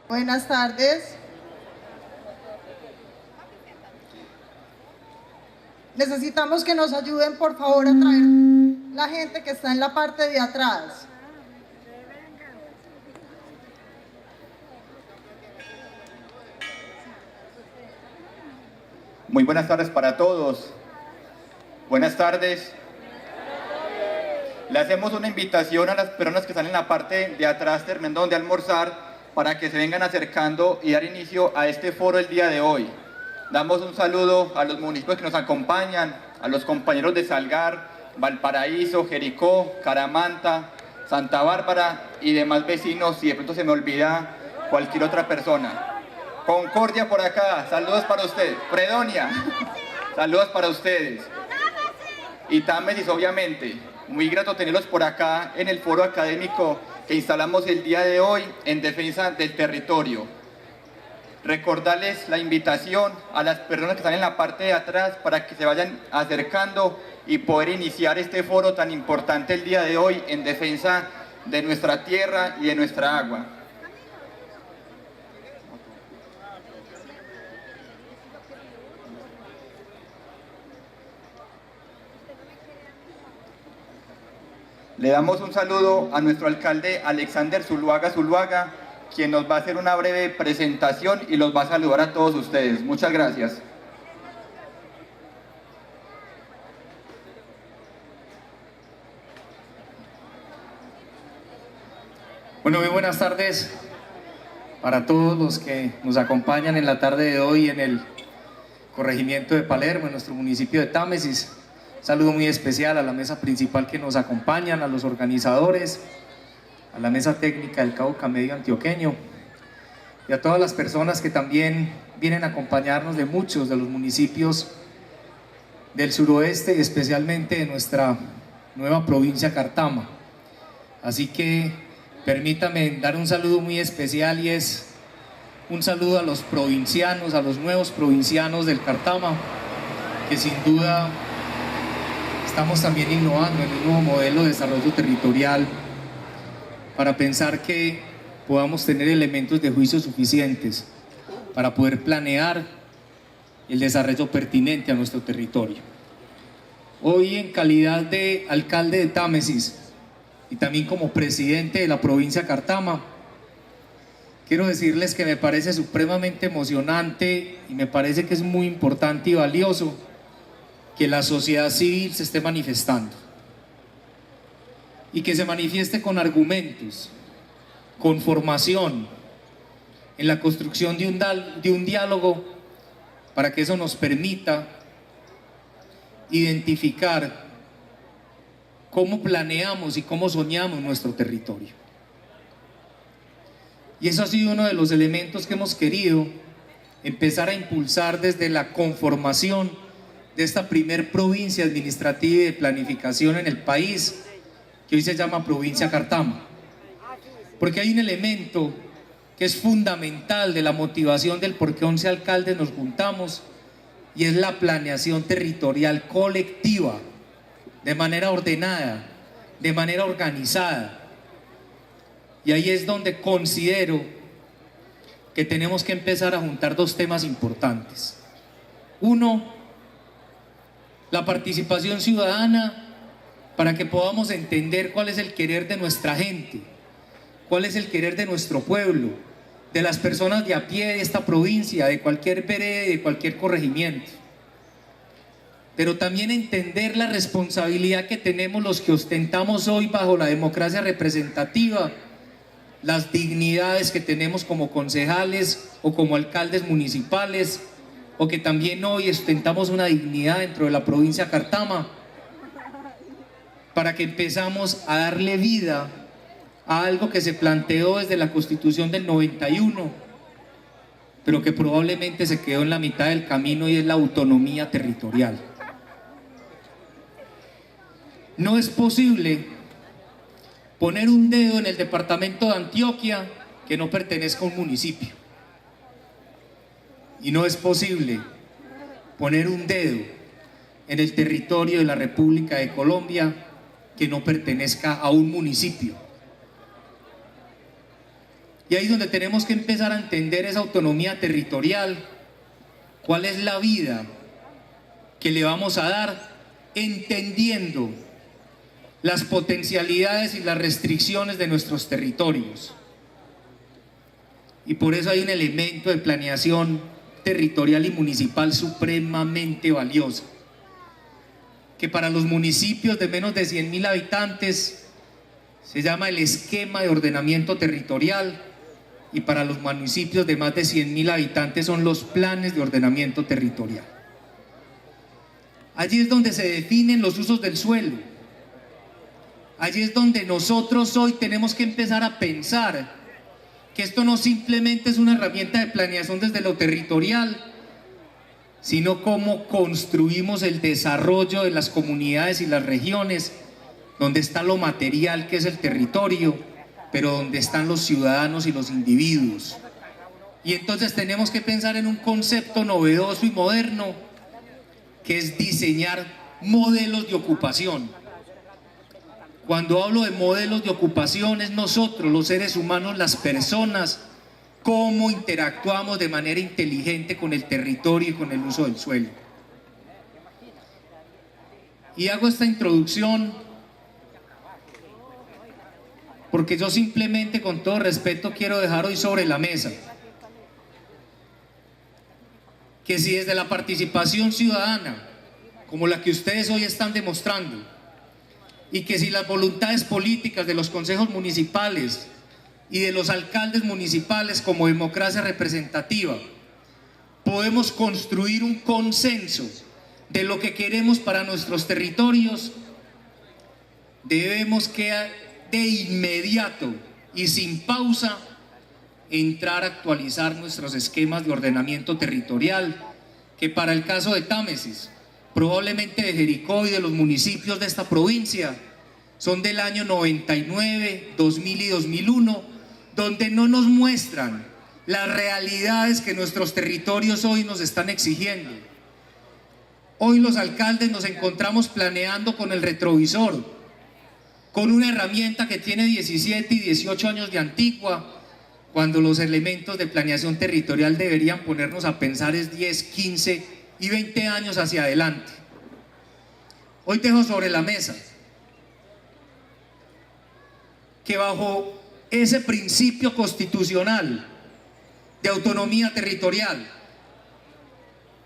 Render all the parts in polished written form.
Buenas tardes. Necesitamos que nos ayuden, por favor, a traer la gente que está en la parte de atrás. Muy buenas tardes para todos. Buenas tardes. Le hacemos una invitación a las personas que están en la parte de atrás terminando de almorzar para que se vengan acercando y dar inicio a este foro el día de hoy. Damos un saludo a los municipios que nos acompañan, a los compañeros de Salgar, Valparaíso, Jericó, Caramanta, Santa Bárbara y demás vecinos, si de pronto se me olvida cualquier otra persona. Concordia por acá, saludos para ustedes. Fredonia, saludos para ustedes. Y Támesis, obviamente, muy grato tenerlos por acá en el foro académico que instalamos el día de hoy en defensa del territorio. Recordarles la invitación a las personas que están en la parte de atrás para que se vayan acercando y poder iniciar este foro tan importante el día de hoy en defensa de nuestra tierra y de nuestra agua. Le damos un saludo a nuestro alcalde Alexander Zuluaga, quien nos va a hacer una breve presentación y los va a saludar a todos ustedes. Muchas gracias. Bueno, muy buenas tardes para todos los que nos acompañan en la tarde de hoy en el corregimiento de Palermo, en nuestro municipio de Támesis. Saludo muy especial a la mesa principal que nos acompañan, a los organizadores, a la mesa técnica del Cauca Medio Antioqueño y a todas las personas que también vienen a acompañarnos de muchos de los municipios del suroeste, especialmente de nuestra nueva provincia Cartama. Así que permítame dar un saludo muy especial y es un saludo a los provincianos, a los nuevos provincianos del Cartama, que sin duda estamos también innovando en un nuevo modelo de desarrollo territorial para pensar que podamos tener elementos de juicio suficientes para poder planear el desarrollo pertinente a nuestro territorio. Hoy, en calidad de alcalde de Támesis y también como presidente de la provincia Cartama, quiero decirles que me parece supremamente emocionante y me parece que es muy importante y valioso que la sociedad civil se esté manifestando y que se manifieste con argumentos, con formación, en la construcción de un diálogo para que eso nos permita identificar cómo planeamos y cómo soñamos nuestro territorio. Y eso ha sido uno de los elementos que hemos querido empezar a impulsar desde la conformación de esta primer provincia administrativa y de planificación en el país, que hoy se llama provincia Cartama. Porque hay un elemento que es fundamental de la motivación del por qué 11 alcaldes nos juntamos, y es la planeación territorial colectiva, de manera ordenada, de manera organizada. Y ahí es donde considero que tenemos que empezar a juntar dos temas importantes. Uno, la participación ciudadana, para que podamos entender cuál es el querer de nuestra gente, cuál es el querer de nuestro pueblo, de las personas de a pie de esta provincia, de cualquier vereda y de cualquier corregimiento. Pero también entender la responsabilidad que tenemos los que ostentamos hoy bajo la democracia representativa, las dignidades que tenemos como concejales o como alcaldes municipales, o que también hoy ostentamos una dignidad dentro de la provincia Cartama, para que empezamos a darle vida a algo que se planteó desde la Constitución del 91, pero que probablemente se quedó en la mitad del camino, y es la autonomía territorial. No es posible poner un dedo en el departamento de Antioquia que no pertenezca a un municipio. Y no es posible poner un dedo en el territorio de la República de Colombia que no pertenezca a un municipio. Y ahí es donde tenemos que empezar a entender esa autonomía territorial, cuál es la vida que le vamos a dar, entendiendo las potencialidades y las restricciones de nuestros territorios. Y por eso hay un elemento de planeación territorial y municipal supremamente valioso, que para los municipios de menos de 100.000 habitantes se llama el esquema de ordenamiento territorial, y para los municipios de más de 100.000 habitantes son los planes de ordenamiento territorial. Allí es donde se definen los usos del suelo. Allí es donde nosotros hoy tenemos que empezar a pensar que esto no simplemente es una herramienta de planeación desde lo territorial, sino cómo construimos el desarrollo de las comunidades y las regiones, donde está lo material que es el territorio, pero donde están los ciudadanos y los individuos. Y entonces tenemos que pensar en un concepto novedoso y moderno, que es diseñar modelos de ocupación. Cuando hablo de modelos de ocupación, es nosotros, los seres humanos, las personas, cómo interactuamos de manera inteligente con el territorio y con el uso del suelo. Y hago esta introducción porque yo simplemente, con todo respeto, quiero dejar hoy sobre la mesa que si desde la participación ciudadana, como la que ustedes hoy están demostrando, y que si las voluntades políticas de los consejos municipales y de los alcaldes municipales como democracia representativa, podemos construir un consenso de lo que queremos para nuestros territorios, debemos que de inmediato y sin pausa entrar a actualizar nuestros esquemas de ordenamiento territorial, que para el caso de Támesis, probablemente de Jericó y de los municipios de esta provincia, son del año 99, 2000 y 2001, donde no nos muestran las realidades que nuestros territorios hoy nos están exigiendo. Hoy los alcaldes nos encontramos planeando con el retrovisor, con una herramienta que tiene 17 y 18 años de antigua, cuando los elementos de planeación territorial deberían ponernos a pensar es 10, 15 y 20 años hacia adelante. Hoy dejo sobre la mesa que bajo ese principio constitucional de autonomía territorial,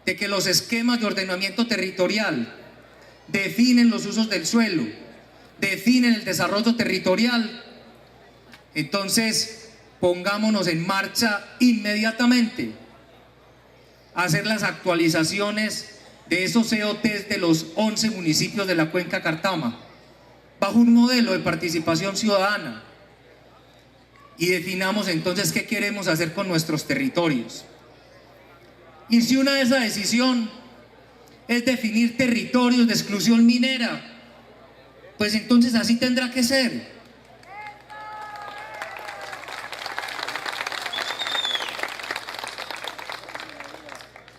de que los esquemas de ordenamiento territorial definen los usos del suelo, definen el desarrollo territorial, entonces pongámonos en marcha inmediatamente a hacer las actualizaciones de esos COTs de los 11 municipios de la Cuenca Cartama, bajo un modelo de participación ciudadana, y definamos entonces qué queremos hacer con nuestros territorios. Y si una de esas decisiones es definir territorios de exclusión minera, pues entonces así tendrá que ser.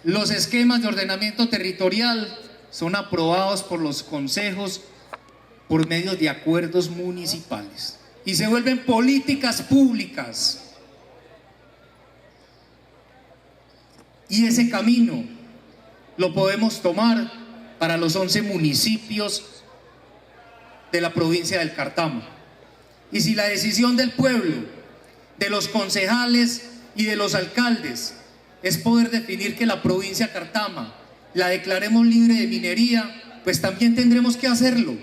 Los esquemas de ordenamiento territorial son aprobados por los consejos por medio de acuerdos municipales y se vuelven políticas públicas. Y ese camino lo podemos tomar para los 11 municipios de la provincia del Cartama. Y si la decisión del pueblo, de los concejales y de los alcaldes es poder definir que la provincia Cartama la declaremos libre de minería, pues también tendremos que hacerlo,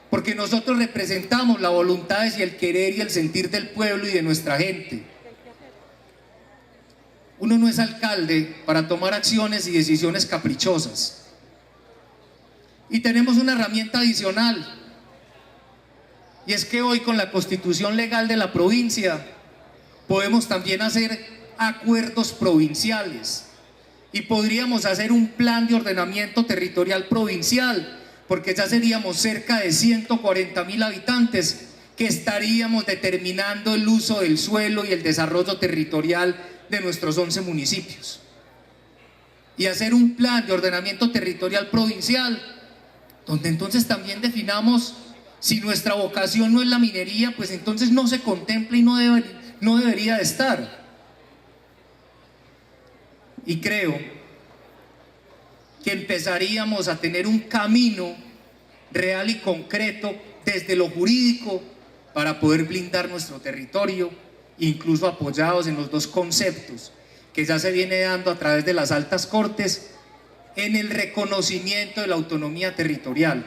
porque nosotros representamos las voluntades y el querer y el sentir del pueblo y de nuestra gente. Uno no es alcalde para tomar acciones y decisiones caprichosas. Y tenemos una herramienta adicional, y es que hoy con la constitución legal de la provincia podemos también hacer acuerdos provinciales y podríamos hacer un plan de ordenamiento territorial provincial, porque ya seríamos cerca de 140.000 habitantes que estaríamos determinando el uso del suelo y el desarrollo territorial de nuestros 11 municipios, y hacer un plan de ordenamiento territorial provincial donde entonces también definamos si nuestra vocación no es la minería, pues entonces no se contempla y no no debería de estar. Y creo que empezaríamos a tener un camino real y concreto desde lo jurídico para poder blindar nuestro territorio, incluso apoyados en los dos conceptos que ya se viene dando a través de las altas cortes en el reconocimiento de la autonomía territorial.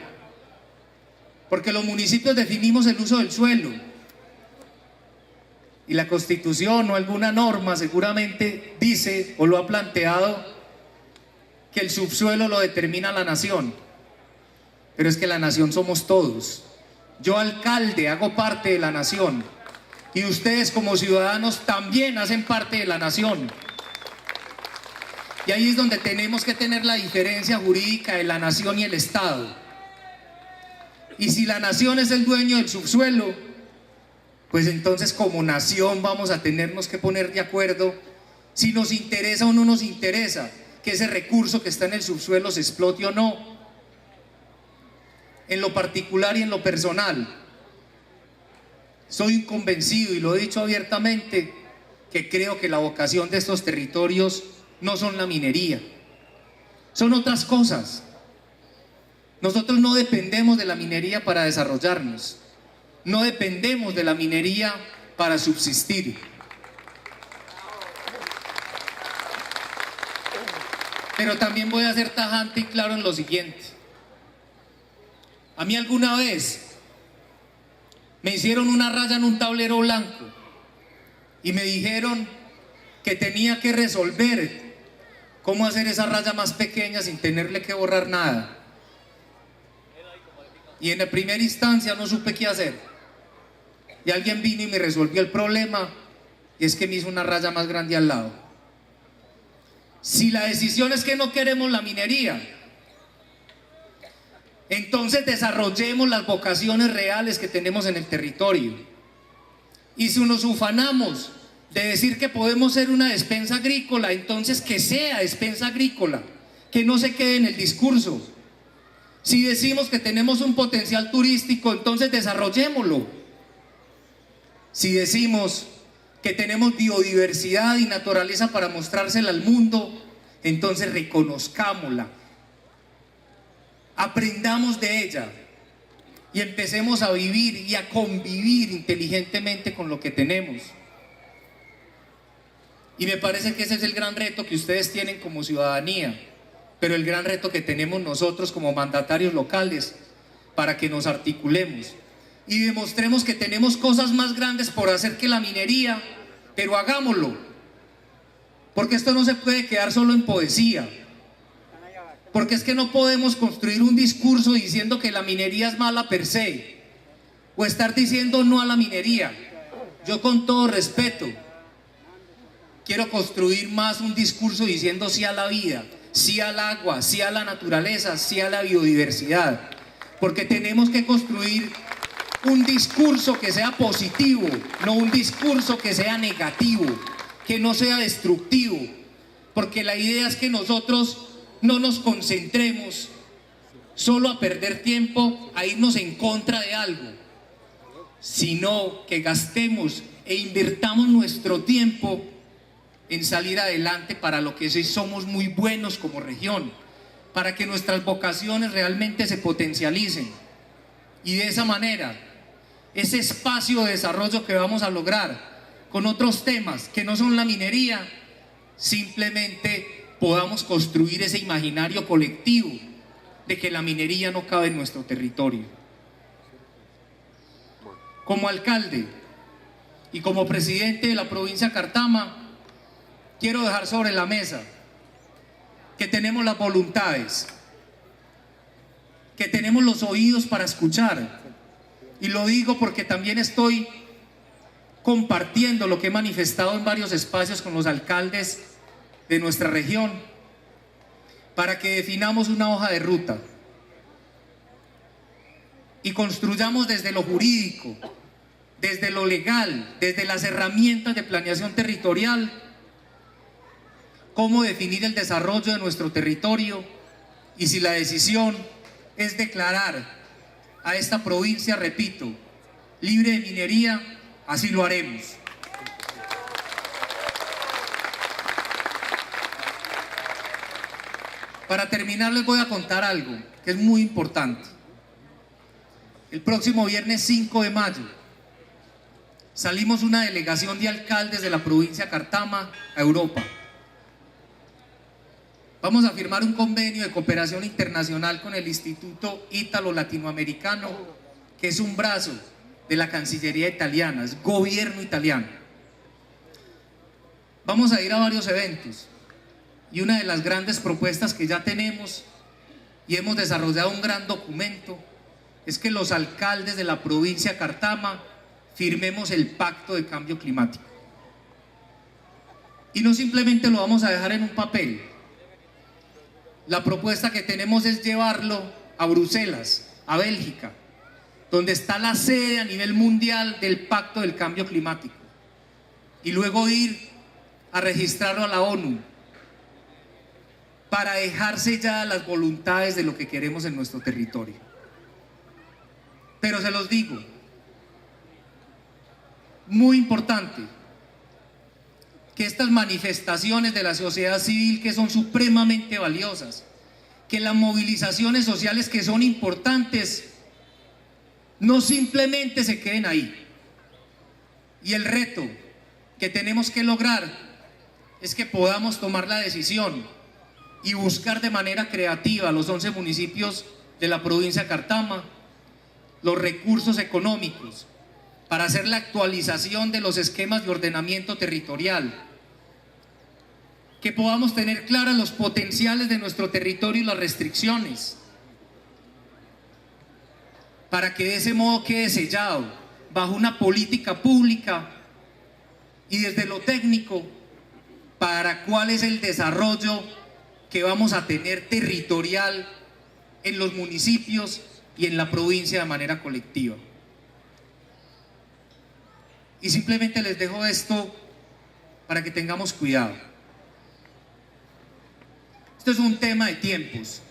Porque los municipios definimos el uso del suelo y la Constitución o alguna norma seguramente dice o lo ha planteado que el subsuelo lo determina la nación, pero es que la nación somos todos. Yo, alcalde, hago parte de la nación y ustedes como ciudadanos también hacen parte de la nación. Y ahí es donde tenemos que tener la diferencia jurídica de la nación y el Estado. Y si la nación es el dueño del subsuelo, pues entonces como nación vamos a tenernos que poner de acuerdo si nos interesa o no nos interesa que ese recurso que está en el subsuelo se explote o no, en lo particular y en lo personal. Soy convencido, y lo he dicho abiertamente, que creo que la vocación de estos territorios no son la minería, son otras cosas. Nosotros no dependemos de la minería para desarrollarnos, no dependemos de la minería para subsistir. Pero también voy a ser tajante y claro en lo siguiente. A mí alguna vez me hicieron una raya en un tablero blanco y me dijeron que tenía que resolver cómo hacer esa raya más pequeña sin tenerle que borrar nada. Y en la primera instancia no supe qué hacer. Y alguien vino y me resolvió el problema, y es que me hizo una raya más grande al lado. Si la decisión es que no queremos la minería, entonces desarrollemos las vocaciones reales que tenemos en el territorio. Y si nos ufanamos de decir que podemos ser una despensa agrícola, entonces que sea despensa agrícola, que no se quede en el discurso. Si decimos que tenemos un potencial turístico, entonces desarrollémoslo. Si decimos que tenemos biodiversidad y naturaleza para mostrársela al mundo, entonces reconozcámosla, aprendamos de ella y empecemos a vivir y a convivir inteligentemente con lo que tenemos. Y me parece que ese es el gran reto que ustedes tienen como ciudadanía, pero el gran reto que tenemos nosotros como mandatarios locales, para que nos articulemos y demostremos que tenemos cosas más grandes por hacer que la minería, pero hagámoslo, porque esto no se puede quedar solo en poesía, porque es que no podemos construir un discurso diciendo que la minería es mala per se, o estar diciendo no a la minería. Yo, con todo respeto, quiero construir más un discurso diciendo sí a la vida, sí al agua, sí a la naturaleza, sí a la biodiversidad, porque tenemos que construir un discurso que sea positivo, no un discurso que sea negativo, que no sea destructivo, porque la idea es que nosotros no nos concentremos solo a perder tiempo, a irnos en contra de algo, sino que gastemos e invirtamos nuestro tiempo en salir adelante para lo que sí somos muy buenos como región, para que nuestras vocaciones realmente se potencialicen. Y de esa manera, ese espacio de desarrollo que vamos a lograr con otros temas que no son la minería, simplemente podamos construir ese imaginario colectivo de que la minería no cabe en nuestro territorio. Como alcalde y como presidente de la provincia de Cartama, quiero dejar sobre la mesa que tenemos las voluntades, que tenemos los oídos para escuchar, y lo digo porque también estoy compartiendo lo que he manifestado en varios espacios con los alcaldes de nuestra región, para que definamos una hoja de ruta y construyamos desde lo jurídico, desde lo legal, desde las herramientas de planeación territorial, cómo definir el desarrollo de nuestro territorio, y si la decisión es declarar a esta provincia, repito, libre de minería, así lo haremos. Para terminar les voy a contar algo que es muy importante. El próximo viernes 5 de mayo salimos una delegación de alcaldes de la provincia de Cartama a Europa. Vamos a firmar un convenio de cooperación internacional con el Instituto Ítalo-Latinoamericano, que es un brazo de la Cancillería italiana, es gobierno italiano. Vamos a ir a varios eventos y una de las grandes propuestas que ya tenemos y hemos desarrollado un gran documento es que los alcaldes de la provincia de Cartama firmemos el pacto de cambio climático. Y no simplemente lo vamos a dejar en un papel. La propuesta que tenemos es llevarlo a Bruselas, a Bélgica, donde está la sede a nivel mundial del Pacto del Cambio Climático, y luego ir a registrarlo a la ONU para dejar selladas las voluntades de lo que queremos en nuestro territorio. Pero se los digo, muy importante, que estas manifestaciones de la sociedad civil, que son supremamente valiosas, que las movilizaciones sociales que son importantes, no simplemente se queden ahí. Y el reto que tenemos que lograr es que podamos tomar la decisión y buscar de manera creativa a los 11 municipios de la provincia de Cartama los recursos económicos para hacer la actualización de los esquemas de ordenamiento territorial, que podamos tener claras los potenciales de nuestro territorio y las restricciones, para que de ese modo quede sellado bajo una política pública y desde lo técnico para cuál es el desarrollo que vamos a tener territorial en los municipios y en la provincia de manera colectiva. Y simplemente les dejo esto para que tengamos cuidado. Esto es un tema de tiempos.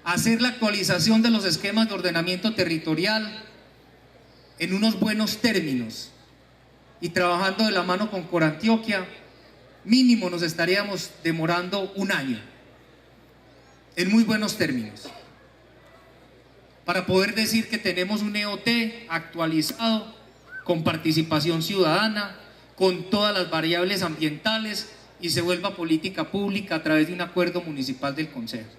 Hacer la actualización de los esquemas de ordenamiento territorial en unos buenos términos y trabajando de la mano con Corantioquia, mínimo nos estaríamos demorando un año, en muy buenos términos, para poder decir que tenemos un EOT actualizado, con participación ciudadana, con todas las variables ambientales y se vuelva política pública a través de un acuerdo municipal del Consejo.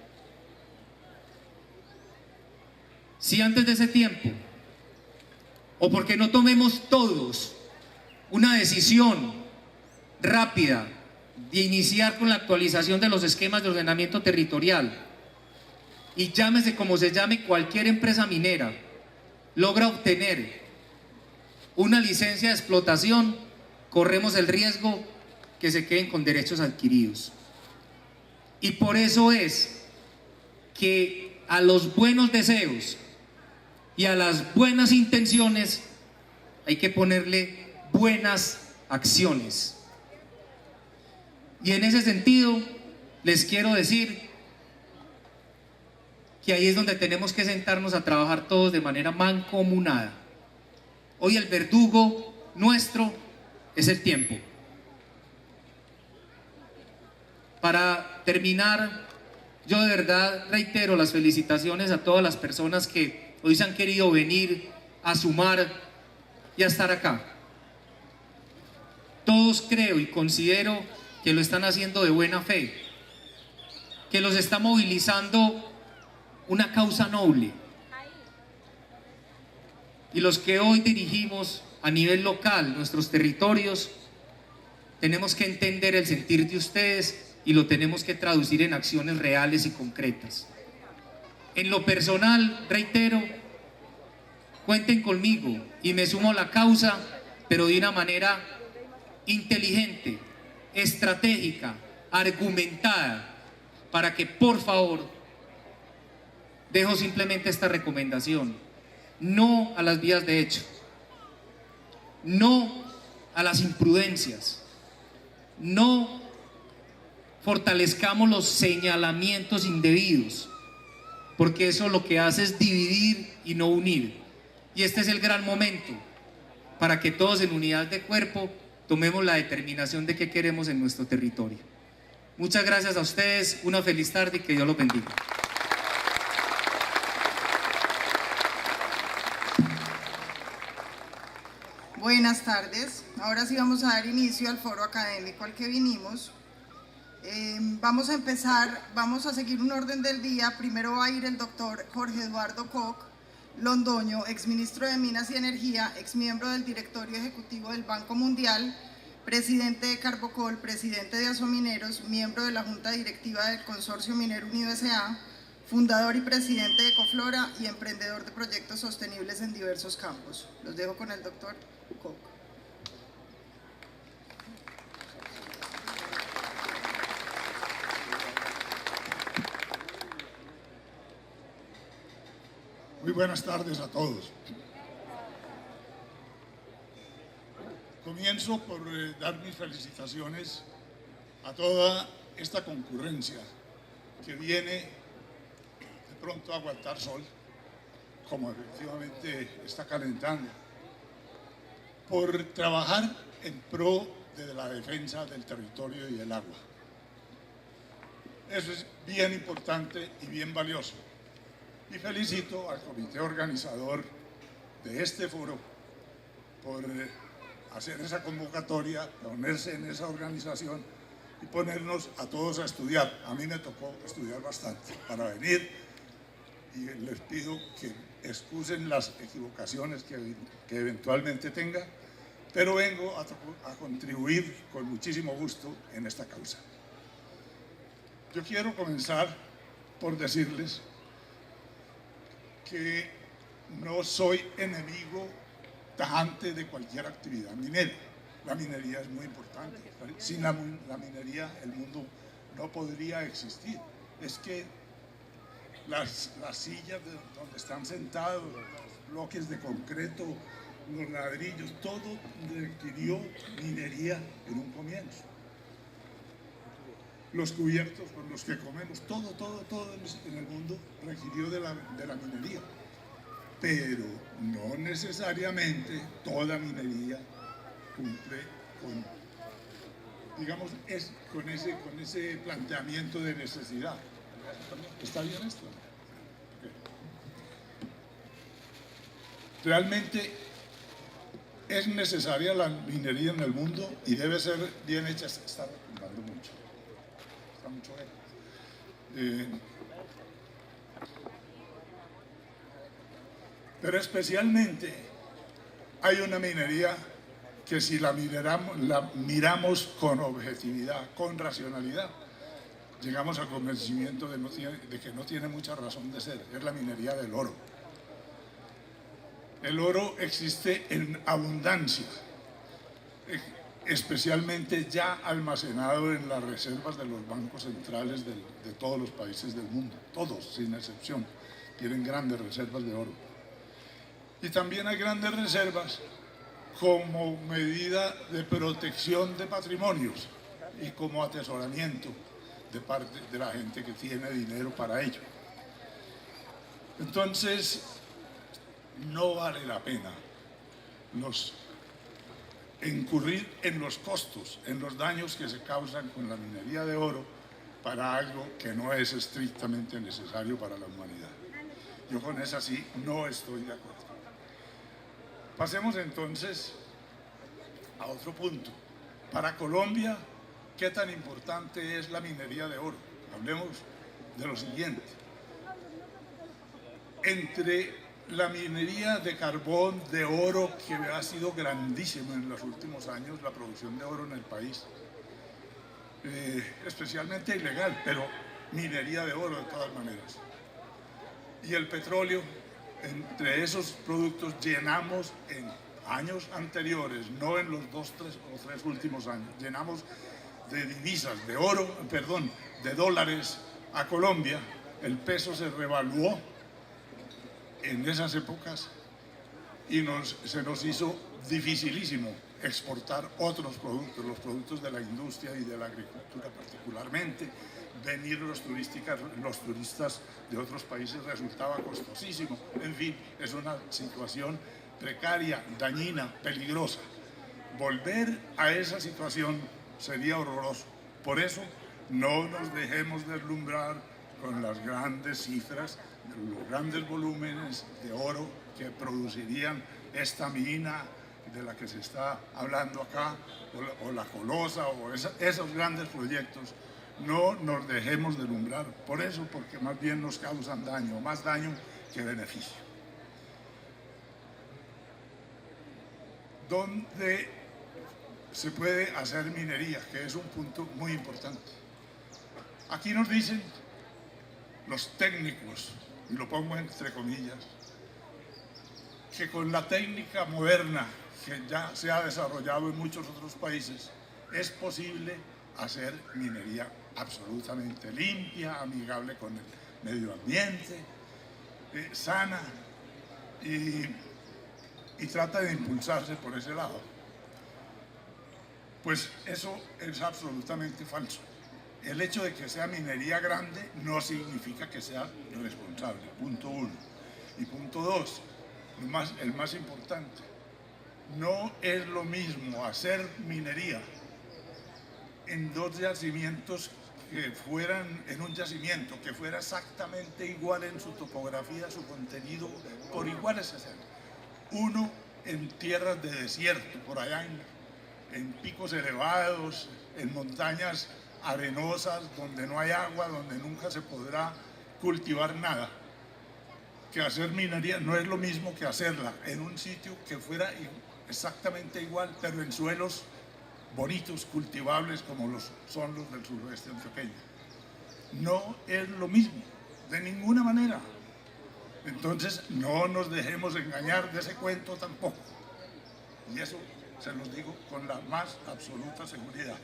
Si antes de ese tiempo, o porque no tomemos todos una decisión rápida de iniciar con la actualización de los esquemas de ordenamiento territorial, y llámese como se llame, cualquier empresa minera logra obtener una licencia de explotación, corremos el riesgo que se queden con derechos adquiridos. Y por eso es que a los buenos deseos y a las buenas intenciones hay que ponerle buenas acciones. Y en ese sentido les quiero decir que ahí es donde tenemos que sentarnos a trabajar todos de manera mancomunada. Hoy el verdugo nuestro es el tiempo. Para terminar, yo de verdad reitero las felicitaciones a todas las personas que hoy se han querido venir a sumar y a estar acá. Todos creo y considero que lo están haciendo de buena fe, que los está movilizando una causa noble. Y los que hoy dirigimos a nivel local nuestros territorios, tenemos que entender el sentir de ustedes y lo tenemos que traducir en acciones reales y concretas. En lo personal, reitero, cuenten conmigo y me sumo a la causa, pero de una manera inteligente, estratégica, argumentada, para que por favor, dejo simplemente esta recomendación: no a las vías de hecho, no a las imprudencias, no fortalezcamos los señalamientos indebidos, porque eso lo que hace es dividir y no unir. Y este es el gran momento para que todos en unidad de cuerpo tomemos la determinación de qué queremos en nuestro territorio. Muchas gracias a ustedes, una feliz tarde y que Dios los bendiga. Buenas tardes. Ahora sí vamos a dar inicio al foro académico al que vinimos. Vamos a empezar, vamos a seguir un orden del día. Primero va a ir el doctor Jorge Eduardo Koch Londoño, exministro de Minas y Energía, exmiembro del directorio ejecutivo del Banco Mundial, presidente de Carbocol, presidente de Asomineros, miembro de la Junta Directiva del Consorcio Minero Unido S.A., fundador y presidente de Ecoflora y emprendedor de proyectos sostenibles en diversos campos. Los dejo con el doctor Koch. Muy buenas tardes a todos. Comienzo por dar mis felicitaciones a toda esta concurrencia que viene de pronto a aguantar sol, como efectivamente está calentando, por trabajar en pro de la defensa del territorio y del agua. Eso es bien importante y bien valioso. Y felicito al comité organizador de este foro por hacer esa convocatoria, ponerse en esa organización y ponernos a todos a estudiar. A mí me tocó estudiar bastante para venir y les pido que excusen las equivocaciones que eventualmente tenga, pero vengo a contribuir con muchísimo gusto en esta causa. Yo quiero comenzar por decirles que no soy enemigo tajante de cualquier actividad minera. La minería es muy importante. Sin la minería el mundo no podría existir. Es que las sillas donde están sentados, los bloques de concreto, los ladrillos, todo requirió minería en un comienzo. Los cubiertos con los que comemos, todo en el mundo requirió de la minería. Pero no necesariamente toda minería cumple con, digamos, con ese planteamiento de necesidad. ¿Está bien esto? Okay. Realmente es necesaria la minería en el mundo y debe ser bien hecha. Está retumbando mucho. Mucho pero especialmente hay una minería que si la miramos con objetividad, con racionalidad, llegamos al convencimiento de que no tiene mucha razón de ser. Es la minería del oro. El oro existe en abundancia, especialmente ya almacenado en las reservas de los bancos centrales de todos los países del mundo. Todos, sin excepción, tienen grandes reservas de oro. Y también hay grandes reservas como medida de protección de patrimonios y como atesoramiento de parte de la gente que tiene dinero para ello. Entonces, no vale la pena incurrir en los costos, en los daños que se causan con la minería de oro para algo que no es estrictamente necesario para la humanidad. Yo con esa sí no estoy de acuerdo. Pasemos entonces a otro punto. Para Colombia, ¿qué tan importante es la minería de oro? Hablemos de lo siguiente. Entre la minería de carbón, de oro, que ha sido grandísima en los últimos años, la producción de oro en el país, especialmente ilegal, pero minería de oro de todas maneras. Y el petróleo, entre esos productos llenamos en años anteriores, no en los 2, 3 o 3 últimos años, llenamos de divisas, de oro, perdón, de dólares a Colombia. El peso se revaluó en esas épocas y se nos hizo dificilísimo exportar otros productos, los productos de la industria y de la agricultura particularmente. Venir los turistas de otros países resultaba costosísimo. En fin, es una situación precaria, dañina, peligrosa. Volver a esa situación sería horroroso. Por eso No nos dejemos deslumbrar con las grandes cifras, los grandes volúmenes de oro que producirían esta mina de la que se está hablando acá, o la Colosa, o esos grandes proyectos. No nos dejemos deslumbrar por eso, porque más bien nos causan daño, más daño que beneficio. ¿Dónde se puede hacer minería? Que es un punto muy importante. Aquí nos dicen los técnicos, y lo pongo entre comillas, que con la técnica moderna que ya se ha desarrollado en muchos otros países, es posible hacer minería absolutamente limpia, amigable con el medio ambiente, sana, y trata de impulsarse por ese lado. Pues eso es absolutamente falso. El hecho de que sea minería grande no significa que sea responsable, punto uno. Y punto dos, el más importante, no es lo mismo hacer minería en dos yacimientos que fueran, en un yacimiento que fuera exactamente igual en su topografía, su contenido, por iguales hacer. Uno en tierras de desierto, por allá en picos elevados, en montañas arenosas, donde no hay agua, donde nunca se podrá cultivar nada. Que hacer minería no es lo mismo que hacerla en un sitio que fuera exactamente igual, pero en suelos bonitos, cultivables, como son los del suroeste antioqueño. No es lo mismo, de ninguna manera. Entonces, no nos dejemos engañar de ese cuento tampoco. Y eso se los digo con la más absoluta seguridad.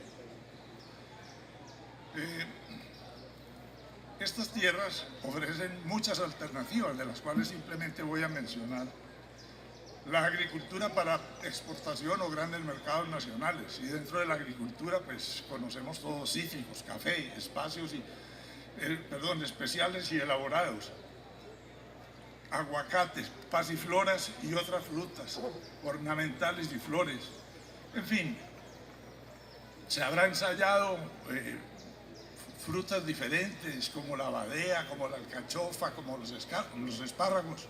Estas tierras ofrecen muchas alternativas, de las cuales simplemente voy a mencionar la agricultura para exportación o grandes mercados nacionales. Y dentro de la agricultura, pues conocemos todos cítricos, café, espacios especiales y elaborados, aguacates, pasifloras y otras frutas, ornamentales y flores. En fin, se habrá ensayado frutas diferentes, como la badea, como la alcachofa, como los espárragos.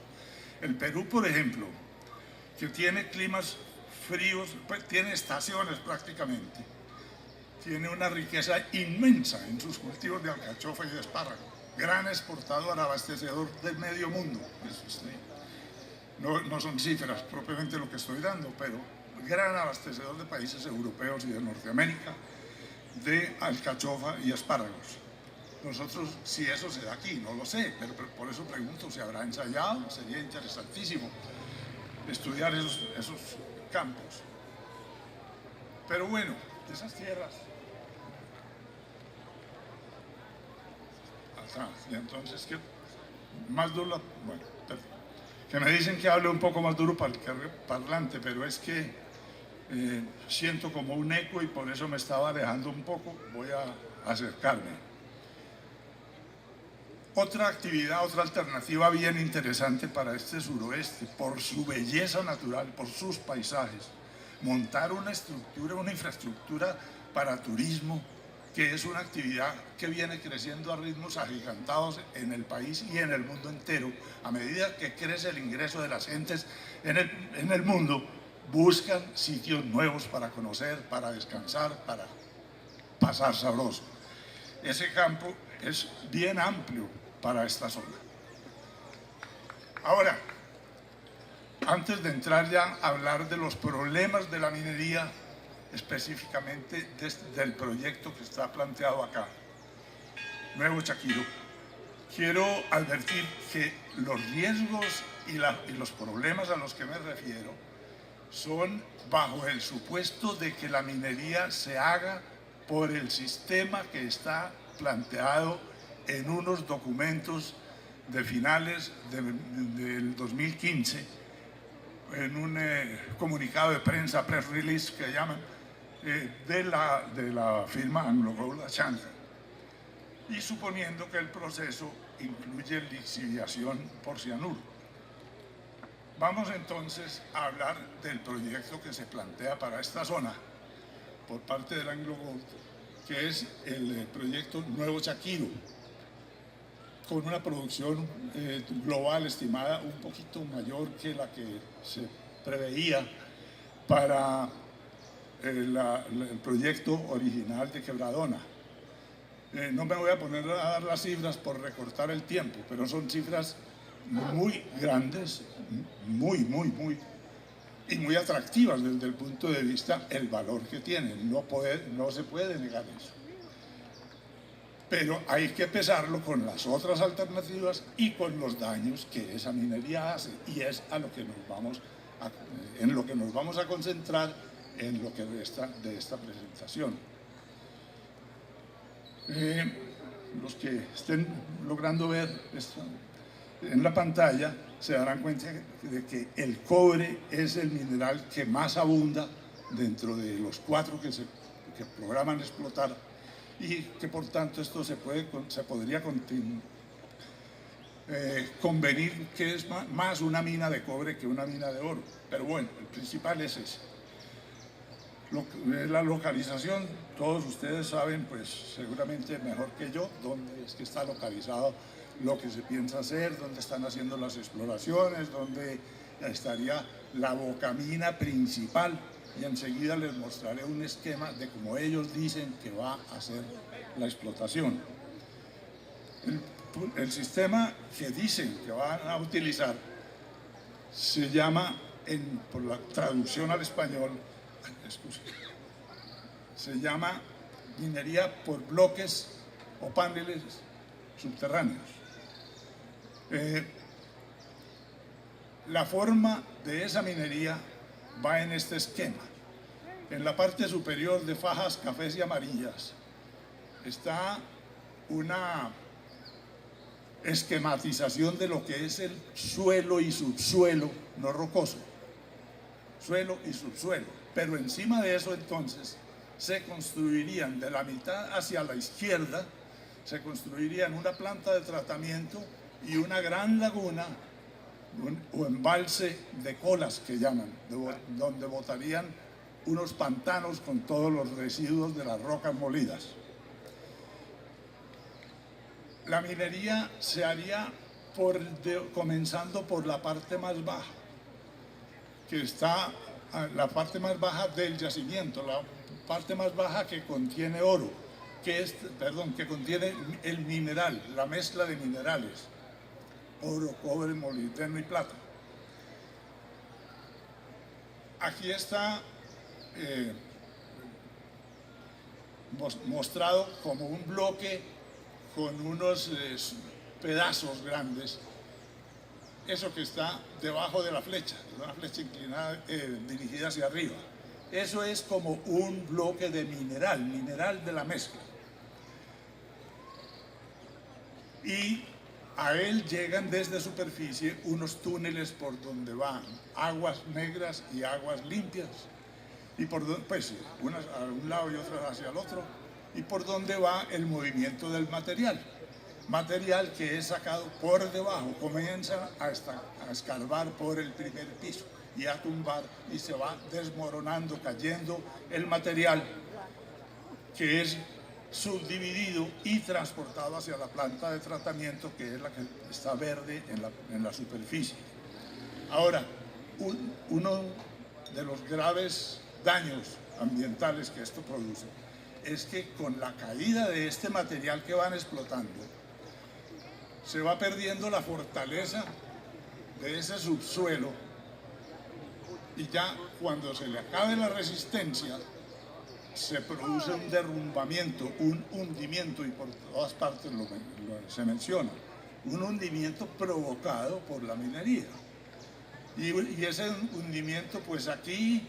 El Perú, por ejemplo, que tiene climas fríos, pues, tiene estaciones prácticamente, tiene una riqueza inmensa en sus cultivos de alcachofa y de espárrago, gran exportador, abastecedor del medio mundo. No son cifras propiamente lo que estoy dando, pero gran abastecedor de países europeos y de Norteamérica de alcachofa y espárragos. Nosotros, si eso se da aquí, no lo sé, pero por eso pregunto, ¿se habrá ensayado? Sería interesantísimo estudiar esos campos. Pero bueno, de esas tierras. Y entonces, ¿qué? Más duro, bueno, perdón. Que me dicen que hable un poco más duro para el parlante, pero es que siento como un eco y por eso me estaba alejando un poco. Voy a acercarme. Otra actividad, otra alternativa bien interesante para este suroeste, por su belleza natural, por sus paisajes, montar una infraestructura para turismo, que es una actividad que viene creciendo a ritmos agigantados en el país y en el mundo entero. A medida que crece el ingreso de las gentes en el mundo, buscan sitios nuevos para conocer, para descansar, para pasar sabroso. Ese campo es bien amplio para esta zona. Ahora, antes de entrar ya a hablar de los problemas de la minería, específicamente del proyecto que está planteado acá, Nuevo Chaquiro, quiero advertir que los riesgos y los problemas a los que me refiero son bajo el supuesto de que la minería se haga por el sistema que está planteado en unos documentos de finales del 2015, en un comunicado de prensa, press release que llaman, de la firma AngloGold Ashanti, y suponiendo que el proceso incluye lixiviación por cianuro. Vamos entonces a hablar del proyecto que se plantea para esta zona por parte del AngloGold que es el proyecto Nuevo Chaquiro, con una producción global estimada un poquito mayor que la que se preveía para el proyecto original de Quebradona. No me voy a poner a dar las cifras por recortar el tiempo, pero son cifras muy grandes, muy y muy atractivas desde el punto de vista el valor que tienen. No se puede negar eso. Pero hay que pesarlo con las otras alternativas y con los daños que esa minería hace, y es a lo que en lo que nos vamos a concentrar en lo que resta de esta presentación. Los que estén logrando ver esto en la pantalla se darán cuenta de que el cobre es el mineral que más abunda dentro de los 4 que programan explotar, y que por tanto esto se podría convenir que es más una mina de cobre que una mina de oro. Pero bueno, el principal es ese. La localización, todos ustedes saben, pues seguramente mejor que yo, dónde es que está localizado lo que se piensa hacer, dónde están haciendo las exploraciones, dónde estaría la bocamina principal, y enseguida les mostraré un esquema de cómo ellos dicen que va a ser la explotación. El sistema que dicen que van a utilizar se llama, por la traducción al español, se llama minería por bloques o paneles subterráneos. La forma de esa minería va en este esquema. En la parte superior de fajas cafés y amarillas está una esquematización de lo que es el suelo y subsuelo, no rocoso, suelo y subsuelo. Pero encima de eso entonces se construirían de la mitad hacia la izquierda, se construirían una planta de tratamiento y una gran laguna o embalse de colas que llaman, donde botarían unos pantanos con todos los residuos de las rocas molidas. La minería se haría comenzando por la parte más baja, que está la parte más baja del yacimiento, la parte más baja que contiene oro, que contiene el mineral, la mezcla de minerales, oro, cobre, molibdeno y plata. Aquí está mostrado como un bloque con unos pedazos grandes. Eso que está debajo de la flecha, una flecha inclinada dirigida hacia arriba. Eso es como un bloque de mineral de la mezcla. Y a él llegan desde superficie unos túneles por donde van aguas negras y aguas limpias, y pues unas a un lado y otras hacia el otro, y por donde va el movimiento del material que es sacado por debajo, comienza a escarbar por el primer piso y a tumbar, y se va desmoronando, cayendo el material, que es subdividido y transportado hacia la planta de tratamiento, que es la que está verde en la superficie. Ahora, uno de los graves daños ambientales que esto produce es que con la caída de este material que van explotando, se va perdiendo la fortaleza de ese subsuelo, y ya cuando se le acabe la resistencia se produce un derrumbamiento, un hundimiento, y por todas partes se menciona, un hundimiento provocado por la minería. Y ese hundimiento, pues aquí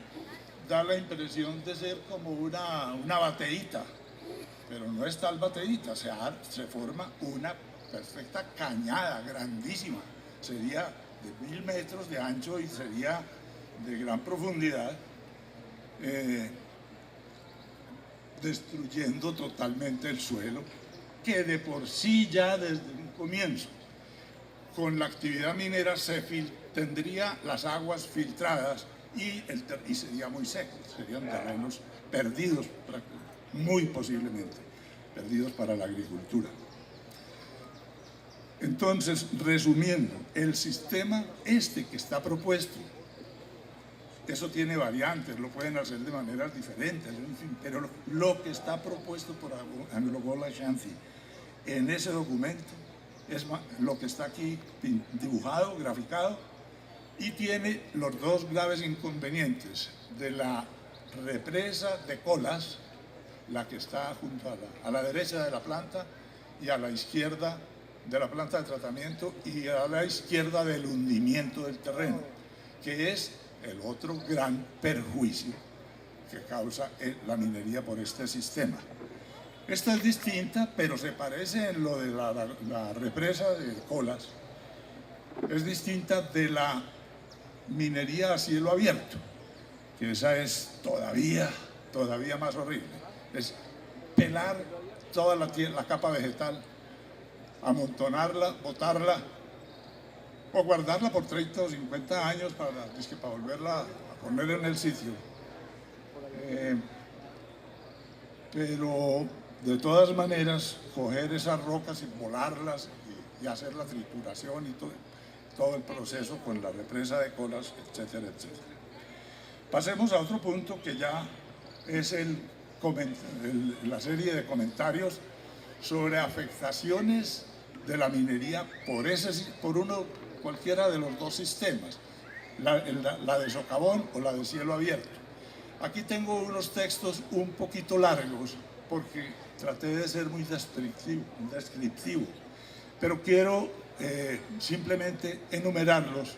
da la impresión de ser como una bateíta, pero no es tal bateíta, se forma una perfecta cañada grandísima, sería de 1000 metros de ancho y sería de gran profundidad, destruyendo totalmente el suelo, que de por sí ya desde un comienzo, con la actividad minera, tendría las aguas filtradas y sería muy seco, serían terrenos perdidos muy posiblemente perdidos para la agricultura. Entonces, resumiendo, el sistema que está propuesto, eso tiene variantes, lo pueden hacer de maneras diferentes, en fin, pero lo que está propuesto por Anglo-Gola Ashanti en ese documento es lo que está aquí dibujado, graficado, y tiene los dos graves inconvenientes de la represa de Colas, la que está junto a la derecha de la planta y a la izquierda de la planta de tratamiento y a la izquierda del hundimiento del terreno, que es el otro gran perjuicio que causa la minería por este sistema. Esta es distinta, pero se parece en lo de la represa de Colas. Es distinta de la minería a cielo abierto, que esa es todavía más horrible. Es pelar toda la capa vegetal, amontonarla, botarla o guardarla por 30 o 50 años para volverla a poner en el sitio. Pero de todas maneras, coger esas rocas y volarlas y hacer la trituración y todo el proceso con la represa de Colas, etcétera, etcétera. Pasemos a otro punto que ya es la serie de comentarios sobre afectaciones de la minería por cualquiera de los dos sistemas, la de socavón o la de cielo abierto. Aquí tengo unos textos un poquito largos porque traté de ser muy descriptivo, pero quiero simplemente enumerarlos.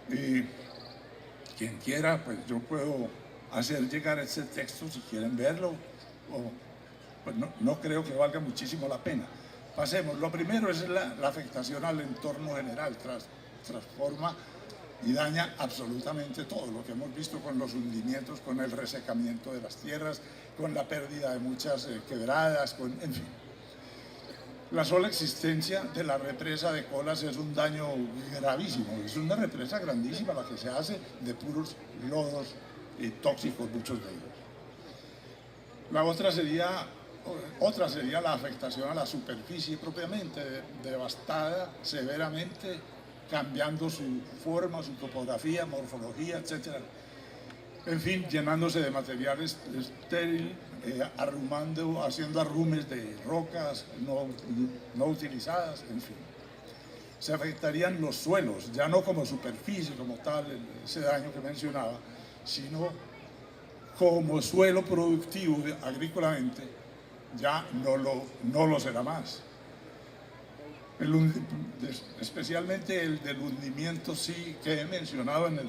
Quien quiera, pues yo puedo hacer llegar ese texto si quieren verlo, pues no creo que valga muchísimo la pena. Pasemos. Lo primero es la afectación al entorno general. Transforma y daña absolutamente todo lo que hemos visto con los hundimientos, con el resecamiento de las tierras, con la pérdida de muchas quebradas, en fin. La sola existencia de la represa de Colas es un daño gravísimo. Es una represa grandísima la que se hace de puros lodos y tóxicos, muchos de ellos. La otra sería la afectación a la superficie propiamente, devastada severamente, cambiando su forma, su topografía, morfología, etc. En fin, llenándose de materiales estériles, haciendo arrumes de rocas no utilizadas, en fin. Se afectarían los suelos, ya no como superficie, como tal, ese daño que mencionaba, sino como suelo productivo agrícolamente, ya no lo será más. Especialmente el del hundimiento sí que he mencionado en el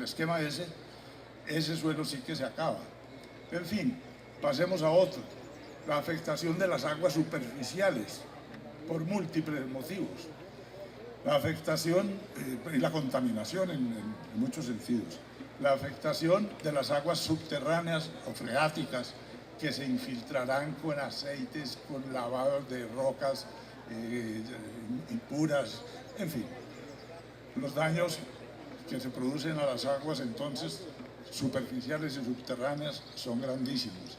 esquema ese suelo sí que se acaba. En fin, pasemos a otro. La afectación de las aguas superficiales por múltiples motivos. La afectación y la contaminación en muchos sentidos. La afectación de las aguas subterráneas o freáticas que se infiltrarán con aceites, con lavados de rocas impuras, en fin. Los daños que se producen a las aguas entonces superficiales y subterráneas son grandísimos.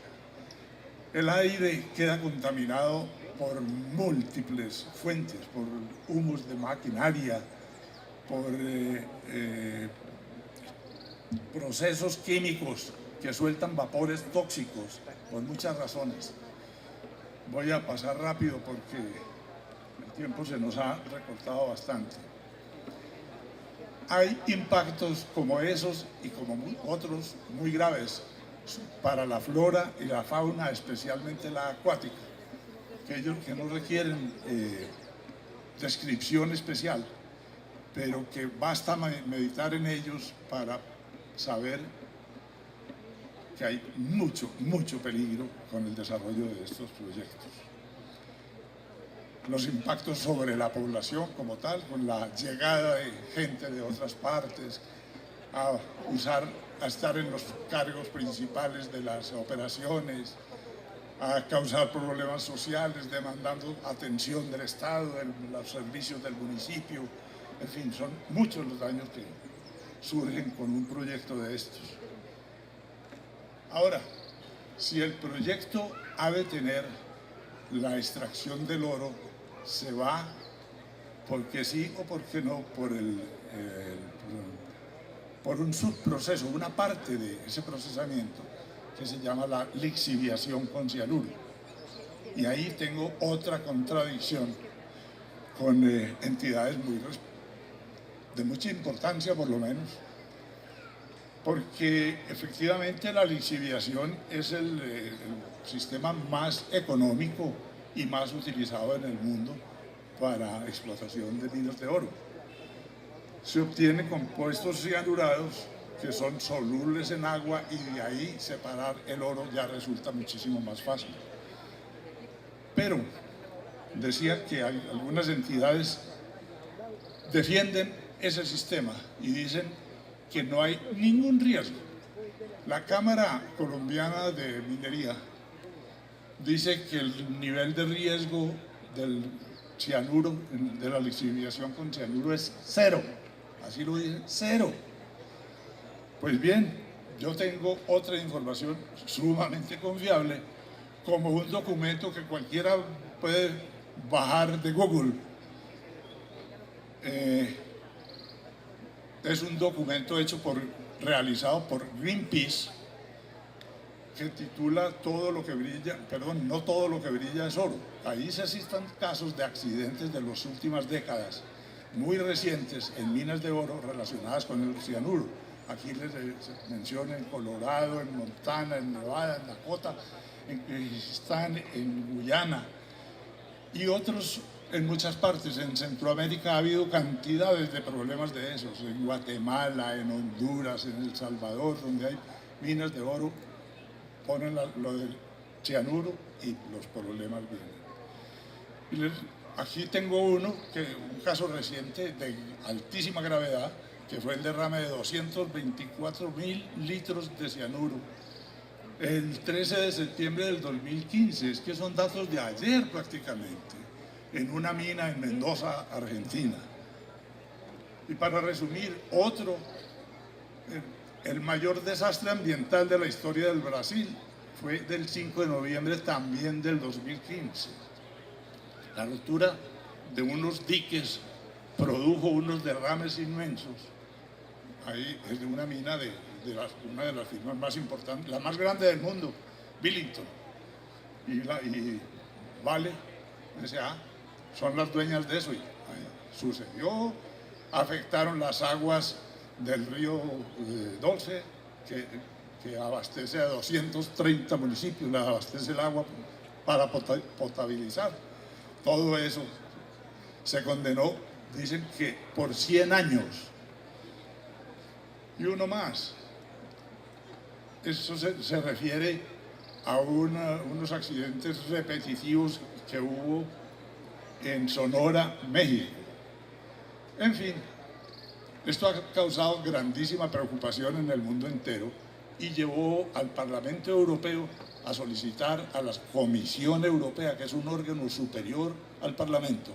El aire queda contaminado por múltiples fuentes, por humos de maquinaria, por procesos químicos que sueltan vapores tóxicos, por muchas razones. Voy a pasar rápido porque el tiempo se nos ha recortado bastante. Hay impactos como esos y como otros muy graves para la flora y la fauna, especialmente la acuática, que no requieren descripción especial, pero que basta meditar en ellos para saber que hay mucho peligro con el desarrollo de estos proyectos. Los impactos sobre la población como tal, con la llegada de gente de otras partes a estar en los cargos principales de las operaciones, a causar problemas sociales, demandando atención del Estado, de los servicios del municipio, en fin, son muchos los daños que surgen con un proyecto de estos. Ahora, Si el proyecto ha de tener la extracción del oro, se va porque sí o porque no por un subproceso, una parte de ese procesamiento que se llama la lixiviación con cianuro. Y ahí tengo otra contradicción con entidades de mucha importancia, por lo menos, porque efectivamente la lixiviación es el sistema más económico y más utilizado en el mundo para explotación de minas de oro. Se obtienen compuestos cianurados que son solubles en agua y de ahí separar el oro ya resulta muchísimo más fácil. Pero decía que hay algunas entidades defienden ese sistema y dicen que no hay ningún riesgo. La Cámara Colombiana de Minería dice que el nivel de riesgo del cianuro, de la lixiviación con cianuro es 0. Así lo dicen, 0. Pues bien, yo tengo otra información sumamente confiable, como un documento que cualquiera puede bajar de Google. Es un documento realizado por Greenpeace, que titula Todo lo que brilla, perdón, no todo lo que brilla es oro. Ahí se citan casos de accidentes de las últimas décadas, muy recientes, en minas de oro relacionadas con el cianuro. Aquí les menciono en Colorado, en Montana, en Nevada, en Dakota, en Kirguistán, en Guyana y otros en muchas partes. En Centroamérica ha habido cantidades de problemas de esos, en Guatemala, en Honduras, en El Salvador, donde hay minas de oro, ponen lo del cianuro y los problemas vienen. Aquí tengo un caso reciente de altísima gravedad, que fue el derrame de 224.000 litros de cianuro el 13 de septiembre del 2015, es que son datos de ayer prácticamente, en una mina en Mendoza, Argentina. Y para resumir, el mayor desastre ambiental de la historia del Brasil fue del 5 de noviembre también del 2015. La ruptura de unos diques produjo unos derrames inmensos. Ahí es de una mina de una de las firmas más importantes, la más grande del mundo, Billington. Y Vale, S.A., son las dueñas de eso. Y sucedió, afectaron las aguas del río Dolce, que abastece a 230 municipios, les abastece el agua para potabilizar. Todo eso se condenó, dicen que por 100 años. Y uno más. Eso se refiere a unos accidentes repetitivos que hubo en Sonora, México. En fin, esto ha causado grandísima preocupación en el mundo entero y llevó al Parlamento Europeo a solicitar a la Comisión Europea, que es un órgano superior al Parlamento,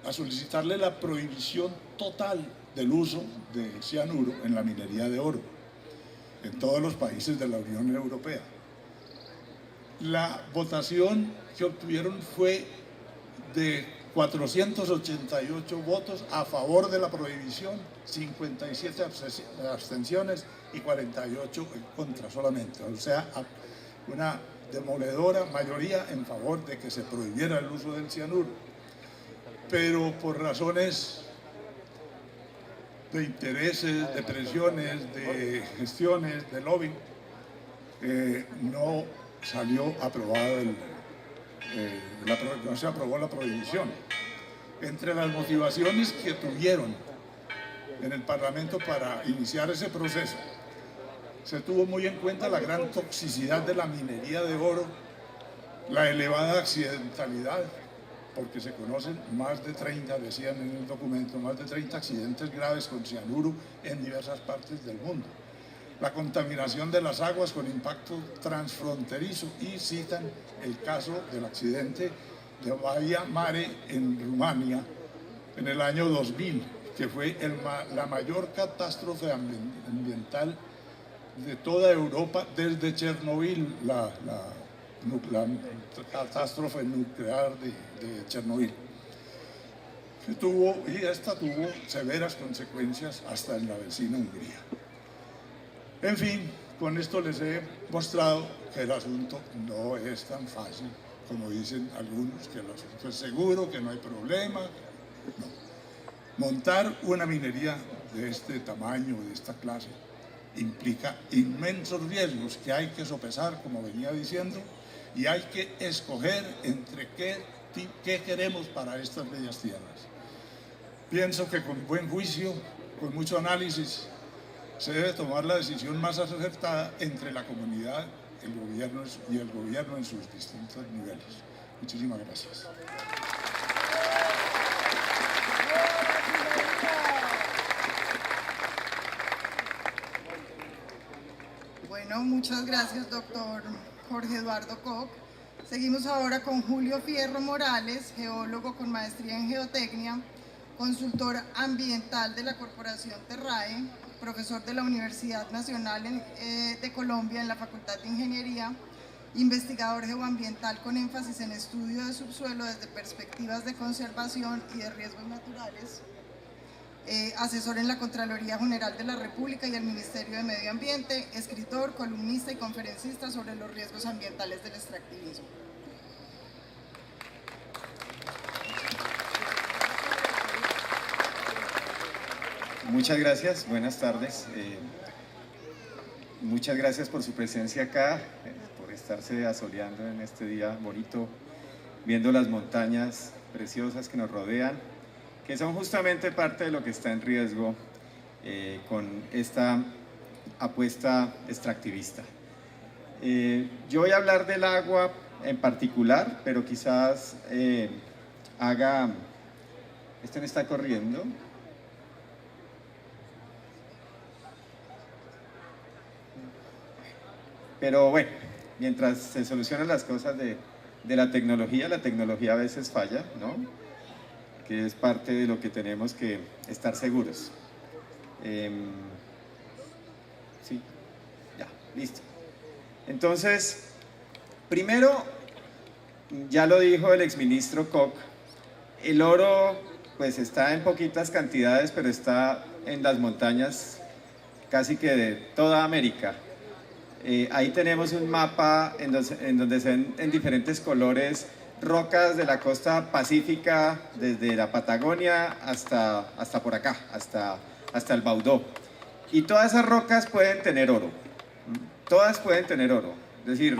a solicitarle la prohibición total del uso de cianuro en la minería de oro en todos los países de la Unión Europea. La votación que obtuvieron fue de 488 votos a favor de la prohibición, 57 abstenciones y 48 en contra solamente. O sea, una demoledora mayoría en favor de que se prohibiera el uso del cianuro. Pero por razones de intereses, de presiones, de gestiones, de lobbying, no salió aprobado no se aprobó la prohibición. Entre las motivaciones que tuvieron en el Parlamento para iniciar ese proceso, se tuvo muy en cuenta la gran toxicidad de la minería de oro, la elevada accidentalidad, porque se conocen más de 30, decían en el documento, más de 30 accidentes graves con cianuro en diversas partes del mundo. La contaminación de las aguas con impacto transfronterizo, y citan el caso del accidente de Baia Mare en Rumania en el año 2000, que fue la mayor catástrofe ambiental de toda Europa desde Chernobyl, la catástrofe nuclear de Chernobyl, y esta tuvo severas consecuencias hasta en la vecina Hungría. En fin, con esto les he mostrado que el asunto no es tan fácil como dicen algunos, que el asunto es seguro, que no hay problema. No. Montar una minería de este tamaño, de esta clase, implica inmensos riesgos que hay que sopesar, como venía diciendo, y hay que escoger entre qué queremos para estas bellas tierras. Pienso que con buen juicio, con mucho análisis, se debe tomar la decisión más acertada entre la comunidad, el gobierno en sus distintos niveles. Muchísimas gracias. Bueno, muchas gracias, doctor Jorge Eduardo Koch. Seguimos ahora con Julio Fierro Morales, geólogo con maestría en geotecnia, consultor ambiental de la Corporación Terrae, profesor de la Universidad Nacional de Colombia en la Facultad de Ingeniería, investigador geoambiental con énfasis en estudio de subsuelo desde perspectivas de conservación y de riesgos naturales, asesor en la Contraloría General de la República y el Ministerio de Medio Ambiente, escritor, columnista y conferencista sobre los riesgos ambientales del extractivismo. Muchas gracias, buenas tardes. Muchas gracias por su presencia acá, por estarse asoleando en este día bonito, viendo las montañas preciosas que nos rodean, que son justamente parte de lo que está en riesgo con esta apuesta extractivista. Yo voy a hablar del agua en particular, pero quizás esto no está corriendo. Pero bueno, mientras se solucionan las cosas de la tecnología a veces falla, ¿no? Que es parte de lo que tenemos que estar seguros. Sí, ya, listo. Entonces, primero, ya lo dijo el exministro Koch, el oro pues está en poquitas cantidades, pero está en las montañas casi que de toda América. Ahí tenemos un mapa en donde se ven en diferentes colores rocas de la costa pacífica, desde la Patagonia hasta por acá, hasta el Baudó. Y todas esas rocas pueden tener oro, todas pueden tener oro. Es decir,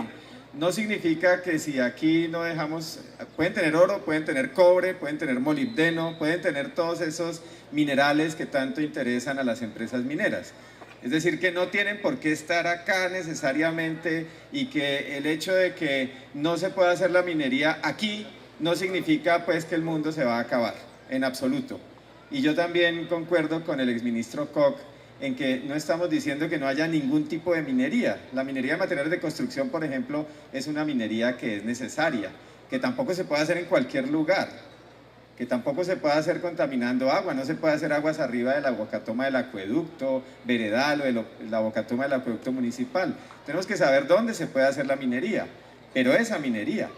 no significa que si aquí no dejamos, pueden tener oro, pueden tener cobre, pueden tener molibdeno, pueden tener todos esos minerales que tanto interesan a las empresas mineras. Es decir, que no tienen por qué estar acá necesariamente, y que el hecho de que no se pueda hacer la minería aquí no significa pues que el mundo se va a acabar, en absoluto. Y yo también concuerdo con el exministro Koch en que no estamos diciendo que no haya ningún tipo de minería. La minería de materiales de construcción, por ejemplo, es una minería que es necesaria, que tampoco se puede hacer en cualquier lugar, que tampoco se puede hacer contaminando agua. No se puede hacer aguas arriba de la bocatoma del acueducto veredal o de la bocatoma del acueducto municipal. Tenemos que saber dónde se puede hacer la minería, pero esa minería.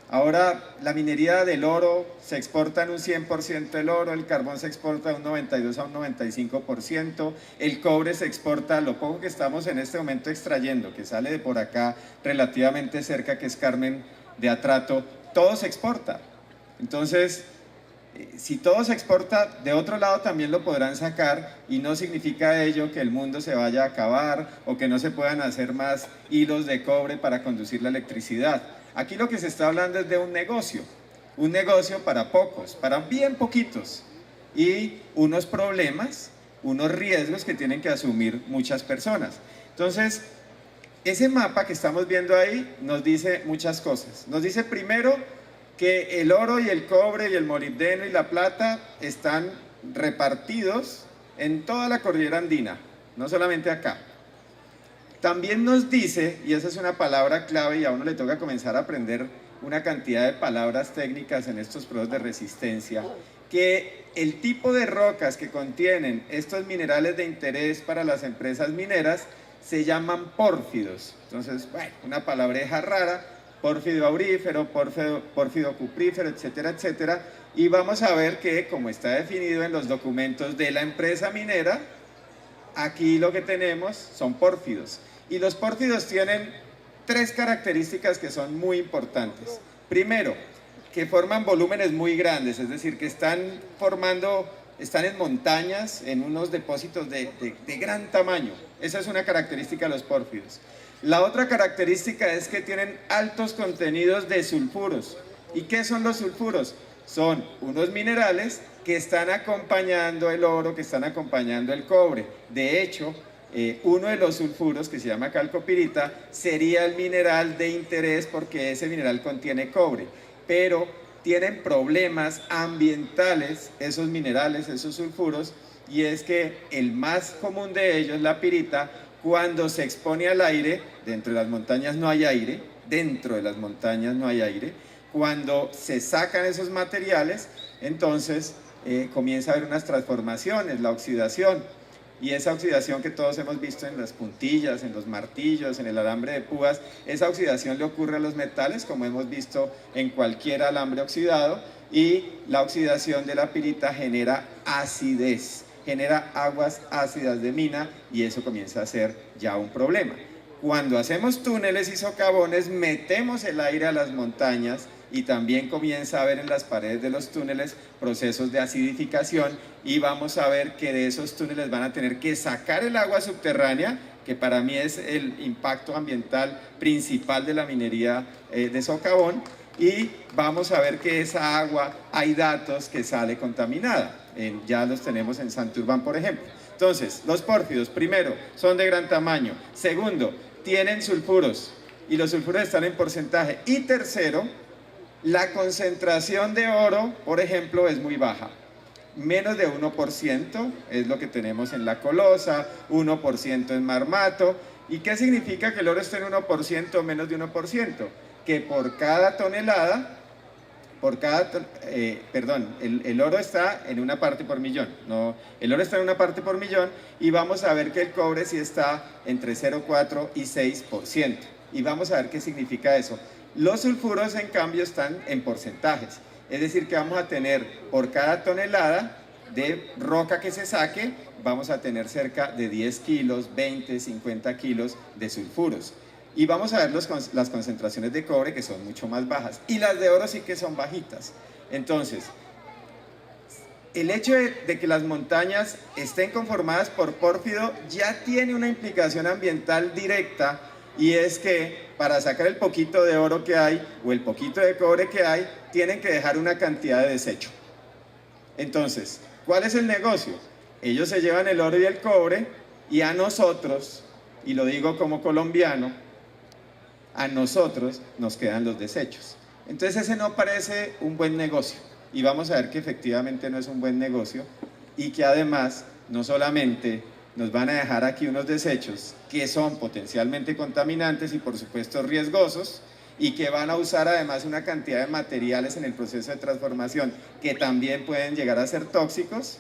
Ahora, la minería del oro, se exporta en un 100% el oro, el carbón se exporta de un 92 a un 95%, el cobre se exporta, lo poco que estamos en este momento extrayendo, que sale de por acá relativamente cerca, que es Carmen de Atrato, todo se exporta. Entonces, si todo se exporta, de otro lado también lo podrán sacar, y no significa ello que el mundo se vaya a acabar o que no se puedan hacer más hilos de cobre para conducir la electricidad. Aquí lo que se está hablando es de un negocio para pocos, para bien poquitos, y unos problemas, unos riesgos que tienen que asumir muchas personas. Entonces, ese mapa que estamos viendo ahí nos dice muchas cosas. Nos dice primero que el oro y el cobre y el molibdeno y la plata están repartidos en toda la cordillera andina, no solamente acá. También nos dice, y esa es una palabra clave, y a uno le toca comenzar a aprender una cantidad de palabras técnicas en estos procesos de resistencia, que el tipo de rocas que contienen estos minerales de interés para las empresas mineras se llaman pórfidos. Entonces, bueno, una palabreja rara, pórfido aurífero, pórfido cuprífero, etcétera, etcétera. Y vamos a ver que, como está definido en los documentos de la empresa minera, aquí lo que tenemos son pórfidos. Y los pórfidos tienen 3 características que son muy importantes. Primero, que forman volúmenes muy grandes, es decir, que están en montañas, en unos depósitos de gran tamaño. Esa es una característica de los pórfidos. La otra característica es que tienen altos contenidos de sulfuros. ¿Y qué son los sulfuros? Son unos minerales que están acompañando el oro, que están acompañando el cobre. De hecho, uno de los sulfuros, que se llama calcopirita, sería el mineral de interés porque ese mineral contiene cobre. Pero tienen problemas ambientales esos minerales, esos sulfuros, y es que el más común de ellos, la pirita, cuando se expone al aire, dentro de las montañas no hay aire, cuando se sacan esos materiales, entonces comienza a haber unas transformaciones, la oxidación, y esa oxidación que todos hemos visto en las puntillas, en los martillos, en el alambre de púas, esa oxidación le ocurre a los metales, como hemos visto en cualquier alambre oxidado, y la oxidación de la pirita genera acidez, genera aguas ácidas de mina, y eso comienza a ser ya un problema. Cuando hacemos túneles y socavones, metemos el aire a las montañas y también comienza a haber en las paredes de los túneles procesos de acidificación, y vamos a ver que de esos túneles van a tener que sacar el agua subterránea, que para mí es el impacto ambiental principal de la minería de socavón, y vamos a ver que esa agua, hay datos que sale contaminada. Ya los tenemos en Santurbán, por ejemplo. Entonces, los pórfidos, primero, son de gran tamaño. Segundo, tienen sulfuros, y los sulfuros están en porcentaje. Y tercero, la concentración de oro, por ejemplo, es muy baja. Menos de 1% es lo que tenemos en la Colosa, 1% en Marmato. ¿Y qué significa que el oro esté en 1% o menos de 1%? Que por cada tonelada, el oro está en una parte por millón. No, el oro está en una parte por millón, y vamos a ver que el cobre sí está entre 0,4 y 6%. Y vamos a ver qué significa eso. Los sulfuros, en cambio, están en porcentajes. Es decir, que vamos a tener por cada tonelada de roca que se saque, vamos a tener cerca de 10 kilos, 20, 50 kilos de sulfuros. Y vamos a ver las concentraciones de cobre, que son mucho más bajas. Y las de oro sí que son bajitas. Entonces, el hecho de que las montañas estén conformadas por pórfido ya tiene una implicación ambiental directa, y es que para sacar el poquito de oro que hay o el poquito de cobre que hay, tienen que dejar una cantidad de desecho. Entonces, ¿cuál es el negocio? Ellos se llevan el oro y el cobre, y a nosotros, y lo digo como colombiano, a nosotros nos quedan los desechos. Entonces ese no parece un buen negocio, y vamos a ver que efectivamente no es un buen negocio, y que además no solamente nos van a dejar aquí unos desechos que son potencialmente contaminantes y por supuesto riesgosos, y que van a usar además una cantidad de materiales en el proceso de transformación que también pueden llegar a ser tóxicos,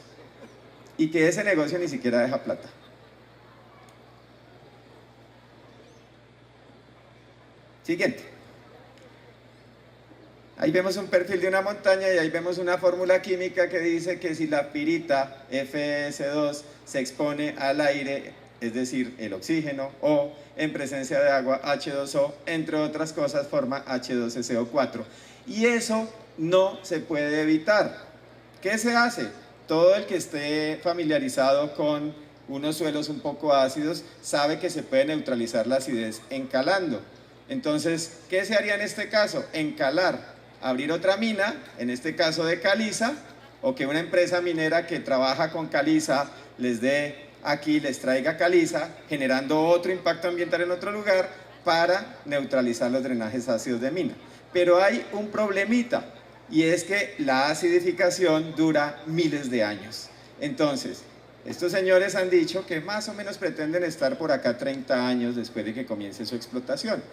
y que ese negocio ni siquiera deja plata. Siguiente. Ahí vemos un perfil de una montaña, y ahí vemos una fórmula química que dice que si la pirita FeS2 se expone al aire, es decir, el oxígeno, o en presencia de agua, H2O, entre otras cosas, forma H2SO4. Y eso no se puede evitar. ¿Qué se hace? Todo el que esté familiarizado con unos suelos un poco ácidos sabe que se puede neutralizar la acidez encalando. Entonces, ¿qué se haría en este caso? Encalar, abrir otra mina, en este caso de caliza, o que una empresa minera que trabaja con caliza les traiga caliza, generando otro impacto ambiental en otro lugar para neutralizar los drenajes ácidos de mina. Pero hay un problemita, y es que la acidificación dura miles de años. Entonces, estos señores han dicho que más o menos pretenden estar por acá 30 años después de que comience su explotación.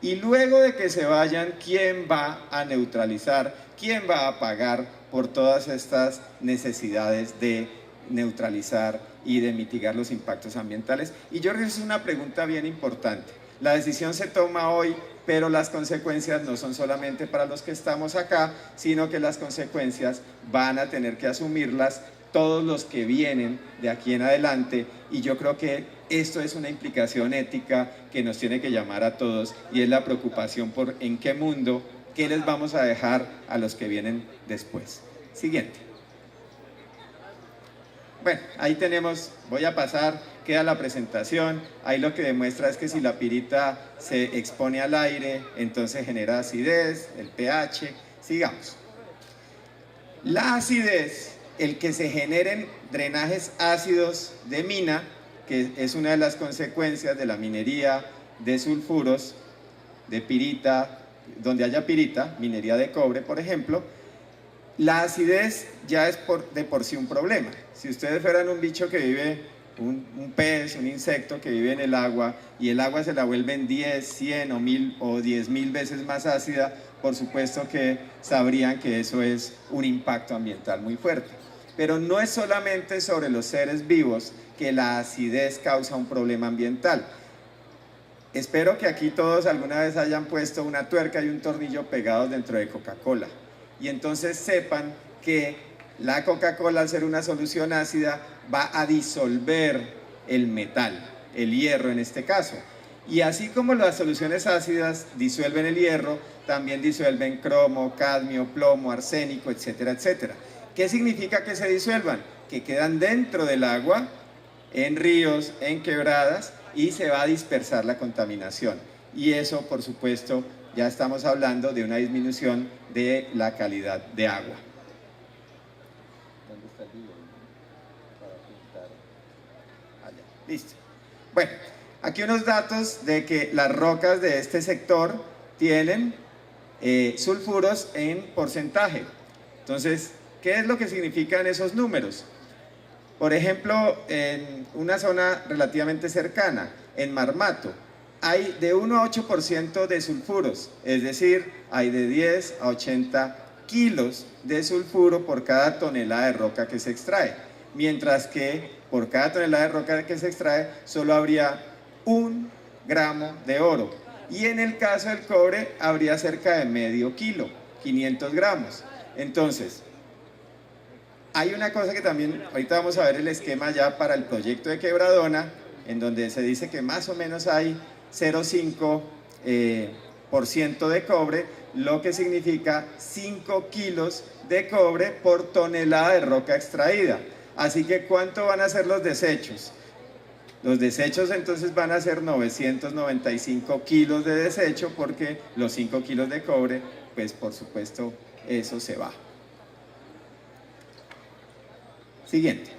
Y luego de que se vayan, ¿quién va a neutralizar? ¿Quién va a pagar por todas estas necesidades de neutralizar y de mitigar los impactos ambientales. Y yo creo que es una pregunta bien importante. La decisión se toma hoy, pero las consecuencias no son solamente para los que estamos acá, sino que las consecuencias van a tener que asumirlas todos los que vienen de aquí en adelante, y yo creo que esto es una implicación ética que nos tiene que llamar a todos, y es la preocupación por en qué mundo, qué les vamos a dejar a los que vienen después. Siguiente. Bueno, ahí tenemos, voy a pasar, queda la presentación. Ahí lo que demuestra es que si la pirita se expone al aire, entonces genera acidez, el pH. Sigamos. La acidez, el que se generen drenajes ácidos de mina, que es una de las consecuencias de la minería de sulfuros, de pirita, donde haya pirita, minería de cobre, por ejemplo. La acidez ya es de por sí un problema. Si ustedes fueran un bicho que vive, un pez, un insecto que vive en el agua, y el agua se la vuelven 10, 100 o 1000 o 10.000 veces más ácida, por supuesto que sabrían que eso es un impacto ambiental muy fuerte. Pero no es solamente sobre los seres vivos que la acidez causa un problema ambiental. Espero que aquí todos alguna vez hayan puesto una tuerca y un tornillo pegados dentro de Coca-Cola. Y entonces sepan que la Coca-Cola, al ser una solución ácida, va a disolver el metal, el hierro en este caso. Y así como las soluciones ácidas disuelven el hierro, también disuelven cromo, cadmio, plomo, arsénico, etcétera, etcétera. ¿Qué significa que se disuelvan? Que quedan dentro del agua, en ríos, en quebradas, y se va a dispersar la contaminación. Y eso, por supuesto, ya estamos hablando de una disminución de la calidad de agua. ¿Dónde está el video? Para pintar. Allá. Listo. Bueno, aquí unos datos de que las rocas de este sector tienen sulfuros en porcentaje. Entonces, ¿qué es lo que significan esos números? Por ejemplo, en una zona relativamente cercana, en Marmato, hay de 1 a 8% de sulfuros, es decir, hay de 10 a 80 kilos de sulfuro por cada tonelada de roca que se extrae, mientras que por cada tonelada de roca que se extrae solo habría 1 gramo de oro, y en el caso del cobre habría cerca de medio kilo, 500 gramos. Entonces, hay una cosa que también, ahorita vamos a ver el esquema ya para el proyecto de Quebradona, en donde se dice que más o menos hay 0,5% de cobre, lo que significa 5 kilos de cobre por tonelada de roca extraída. Así que, ¿cuánto van a ser los desechos? Los desechos entonces van a ser 995 kilos de desecho, porque los 5 kilos de cobre, pues por supuesto, eso se va. Siguiente.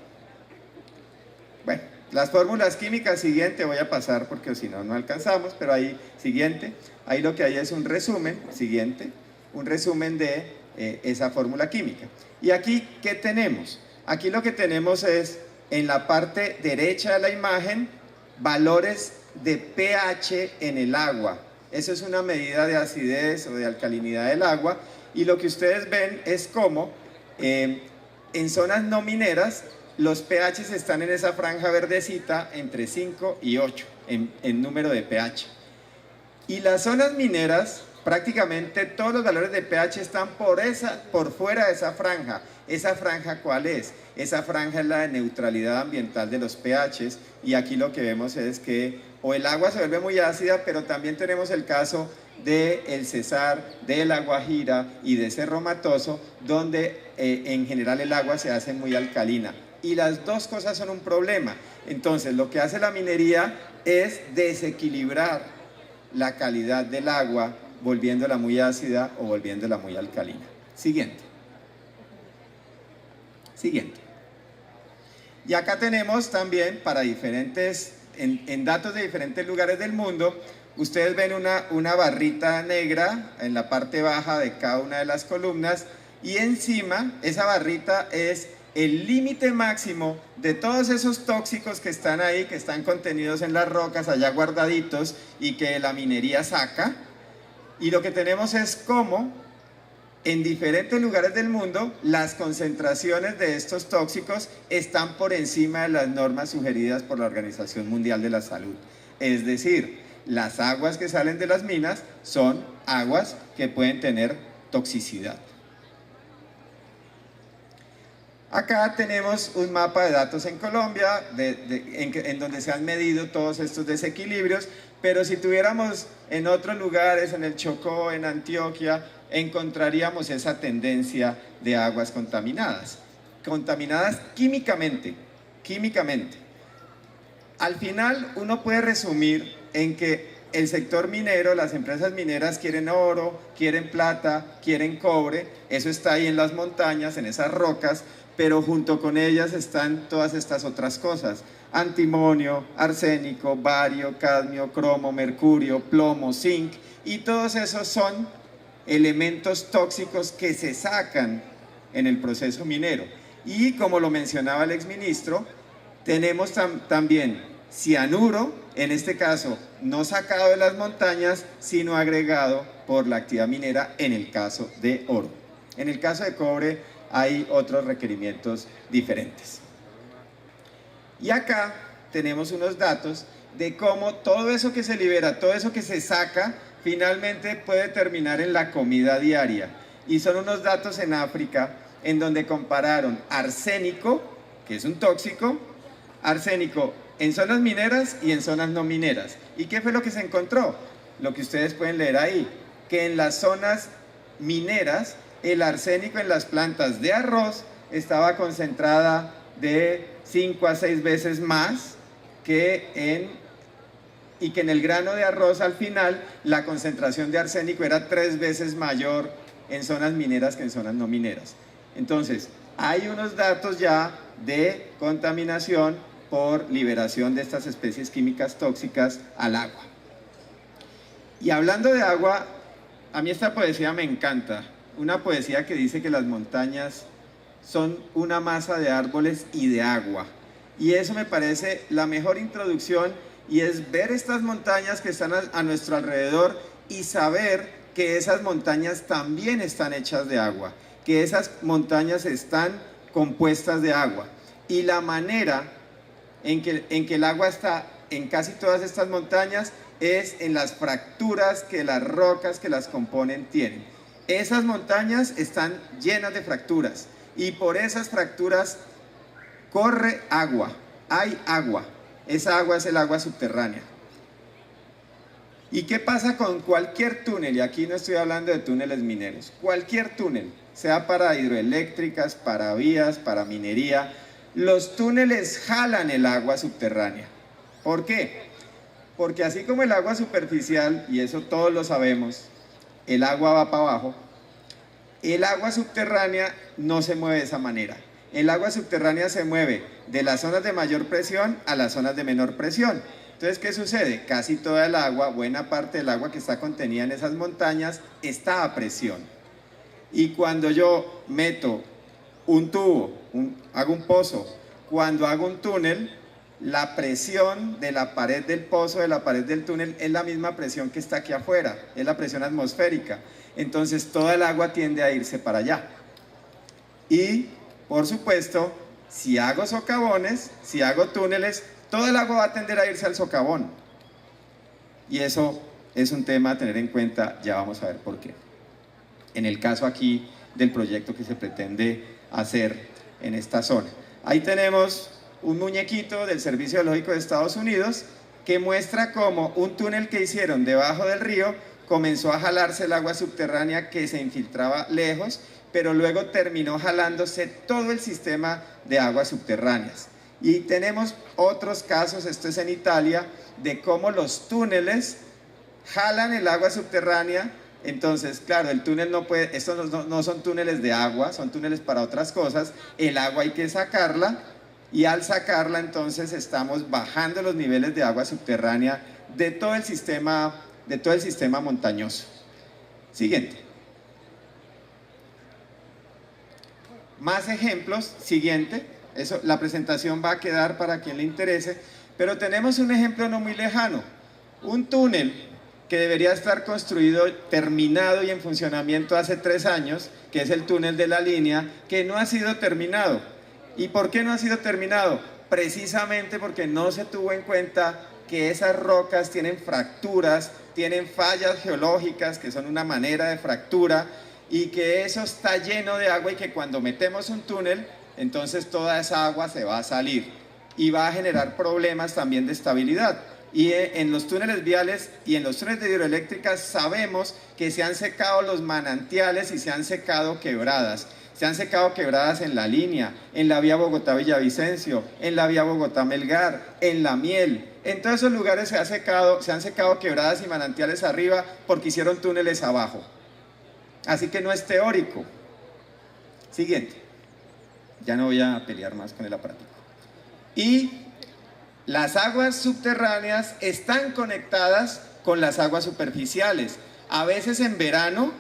Bueno, las fórmulas químicas, siguiente, voy a pasar porque si no, no alcanzamos, pero ahí, siguiente, ahí lo que hay es un resumen, siguiente, un resumen de esa fórmula química. Y aquí, ¿qué tenemos? Aquí lo que tenemos es, en la parte derecha de la imagen, valores de pH en el agua. Eso es una medida de acidez o de alcalinidad del agua, y lo que ustedes ven es cómo en zonas no mineras los pHs están en esa franja verdecita entre 5 y 8 en número de pH. Y las zonas mineras, prácticamente todos los valores de pH están por fuera de esa franja. ¿Esa franja cuál es? Esa franja es la de neutralidad ambiental de los pHs, y aquí lo que vemos es que o el agua se vuelve muy ácida, pero también tenemos el caso del Cesar, de la Guajira y de Cerro Matoso, donde en general el agua se hace muy alcalina. Y las dos cosas son un problema. Entonces, lo que hace la minería es desequilibrar la calidad del agua, volviéndola muy ácida o volviéndola muy alcalina. Siguiente. Siguiente. Y acá tenemos también para diferentes, en datos de diferentes lugares del mundo, ustedes ven una barrita negra en la parte baja de cada una de las columnas, y encima esa barrita es el límite máximo de todos esos tóxicos que están ahí, que están contenidos en las rocas, allá guardaditos, y que la minería saca. Y lo que tenemos es cómo En diferentes lugares del mundo, las concentraciones de estos tóxicos están por encima de las normas sugeridas por la Organización Mundial de la Salud. Es decir, las aguas que salen de las minas son aguas que pueden tener toxicidad. Acá tenemos un mapa de datos en Colombia, en donde se han medido todos estos desequilibrios, pero si tuviéramos en otros lugares, en el Chocó, en Antioquia, encontraríamos esa tendencia de aguas contaminadas químicamente. Al final uno puede resumir en que el sector minero, las empresas mineras quieren oro, quieren plata, quieren cobre, eso está ahí en las montañas, en esas rocas, pero junto con ellas están todas estas otras cosas: antimonio, arsénico, bario, cadmio, cromo, mercurio, plomo, zinc, y todos esos son elementos tóxicos que se sacan en el proceso minero. Y como lo mencionaba el exministro, tenemos también cianuro, en este caso no sacado de las montañas, sino agregado por la actividad minera en el caso de oro. En el caso de cobre hay otros requerimientos diferentes. Y acá tenemos unos datos de cómo todo eso que se libera, todo eso que se saca, finalmente puede terminar en la comida diaria. Y son unos datos en África en donde compararon arsénico, que es un tóxico, arsénico en zonas mineras y en zonas no mineras. ¿Y qué fue lo que se encontró? Lo que ustedes pueden leer ahí, que en las zonas mineras el arsénico en las plantas de arroz estaba concentrada de 5 a 6 veces más y que en el grano de arroz al final la concentración de arsénico era 3 veces mayor en zonas mineras que en zonas no mineras. Entonces, hay unos datos ya de contaminación por liberación de estas especies químicas tóxicas al agua. Y hablando de agua, a mí esta poesía me encanta, una poesía que dice que las montañas son una masa de árboles y de agua. Y eso me parece la mejor introducción, y es ver estas montañas que están a nuestro alrededor y saber que esas montañas también están hechas de agua, que esas montañas están compuestas de agua. Y la manera en que el agua está en casi todas estas montañas es en las fracturas que las rocas que las componen tienen. Esas montañas están llenas de fracturas y por esas fracturas corre agua, hay agua. Esa agua es el agua subterránea. ¿Y qué pasa con cualquier túnel? Y aquí no estoy hablando de túneles mineros. Cualquier túnel, sea para hidroeléctricas, para vías, para minería, los túneles jalan el agua subterránea. ¿Por qué? Porque así como el agua superficial, y eso todos lo sabemos, el agua va para abajo, el agua subterránea no se mueve de esa manera. El agua subterránea se mueve de las zonas de mayor presión a las zonas de menor presión. Entonces, ¿qué sucede? Casi toda el agua, buena parte del agua que está contenida en esas montañas está a presión. Y cuando yo meto un tubo, hago un pozo, cuando hago un túnel, la presión de la pared del pozo, de la pared del túnel, es la misma presión que está aquí afuera, es la presión atmosférica. Entonces toda el agua tiende a irse para allá. Y, por supuesto, si hago socavones, si hago túneles, toda el agua va a tender a irse al socavón. Y eso es un tema a tener en cuenta, ya vamos a ver por qué. En el caso aquí del proyecto que se pretende hacer en esta zona. Ahí tenemos un muñequito del Servicio Geológico de Estados Unidos que muestra cómo un túnel que hicieron debajo del río comenzó a jalarse el agua subterránea que se infiltraba lejos, pero luego terminó jalándose todo el sistema de aguas subterráneas. Y tenemos otros casos, esto es en Italia, de cómo los túneles jalan el agua subterránea. Entonces, claro, el túnel no puede, estos no son túneles de agua, son túneles para otras cosas, el agua hay que sacarla, y al sacarla entonces estamos bajando los niveles de agua subterránea de todo el sistema montañoso. Siguiente. Más ejemplos, siguiente. Eso, la presentación va a quedar para quien le interese, pero tenemos un ejemplo no muy lejano, un túnel que debería estar construido, terminado y en funcionamiento hace 3 años, que es el túnel de la línea, que no ha sido terminado. ¿Y por qué no ha sido terminado? Precisamente porque no se tuvo en cuenta que esas rocas tienen fracturas, tienen fallas geológicas que son una manera de fractura, y que eso está lleno de agua y que cuando metemos un túnel, entonces toda esa agua se va a salir y va a generar problemas también de estabilidad. Y en los túneles viales y en los túneles de hidroeléctricas sabemos que se han secado los manantiales y se han secado quebradas. Se han secado quebradas en la línea, en la vía Bogotá-Villavicencio, en la vía Bogotá-Melgar, en La Miel. En todos esos lugares se han secado quebradas y manantiales arriba porque hicieron túneles abajo. Así que no es teórico. Siguiente. Ya no voy a pelear más con el aparatico. Y las aguas subterráneas están conectadas con las aguas superficiales. A veces en verano,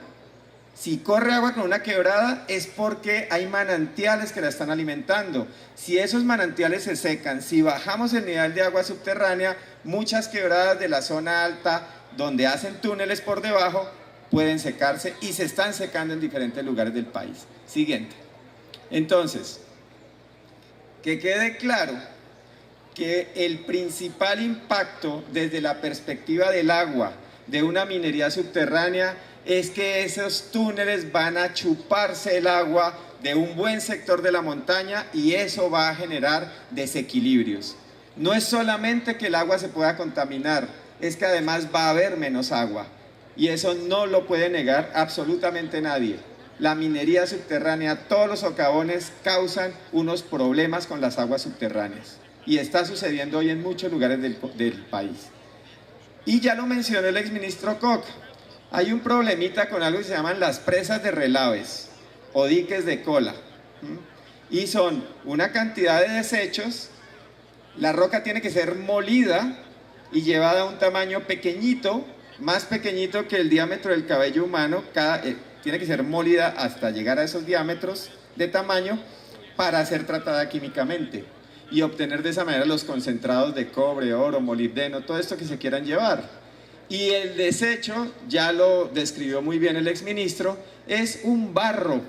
si corre agua con una quebrada es porque hay manantiales que la están alimentando. Si esos manantiales se secan, si bajamos el nivel de agua subterránea, muchas quebradas de la zona alta donde hacen túneles por debajo pueden secarse y se están secando en diferentes lugares del país. Siguiente. Entonces, que quede claro que el principal impacto desde la perspectiva del agua de una minería subterránea es que esos túneles van a chuparse el agua de un buen sector de la montaña y eso va a generar desequilibrios. No es solamente que el agua se pueda contaminar, es que además va a haber menos agua y eso no lo puede negar absolutamente nadie. La minería subterránea, todos los socavones causan unos problemas con las aguas subterráneas y está sucediendo hoy en muchos lugares del país. Y ya lo mencionó el exministro Koch, hay un problemita con algo que se llaman las presas de relaves o diques de cola. Y son una cantidad de desechos, la roca tiene que ser molida y llevada a un tamaño pequeñito, más pequeñito que el diámetro del cabello humano, tiene que ser molida hasta llegar a esos diámetros de tamaño para ser tratada químicamente y obtener de esa manera los concentrados de cobre, oro, molibdeno, todo esto que se quieran llevar. Y el desecho, ya lo describió muy bien el exministro, es un barro,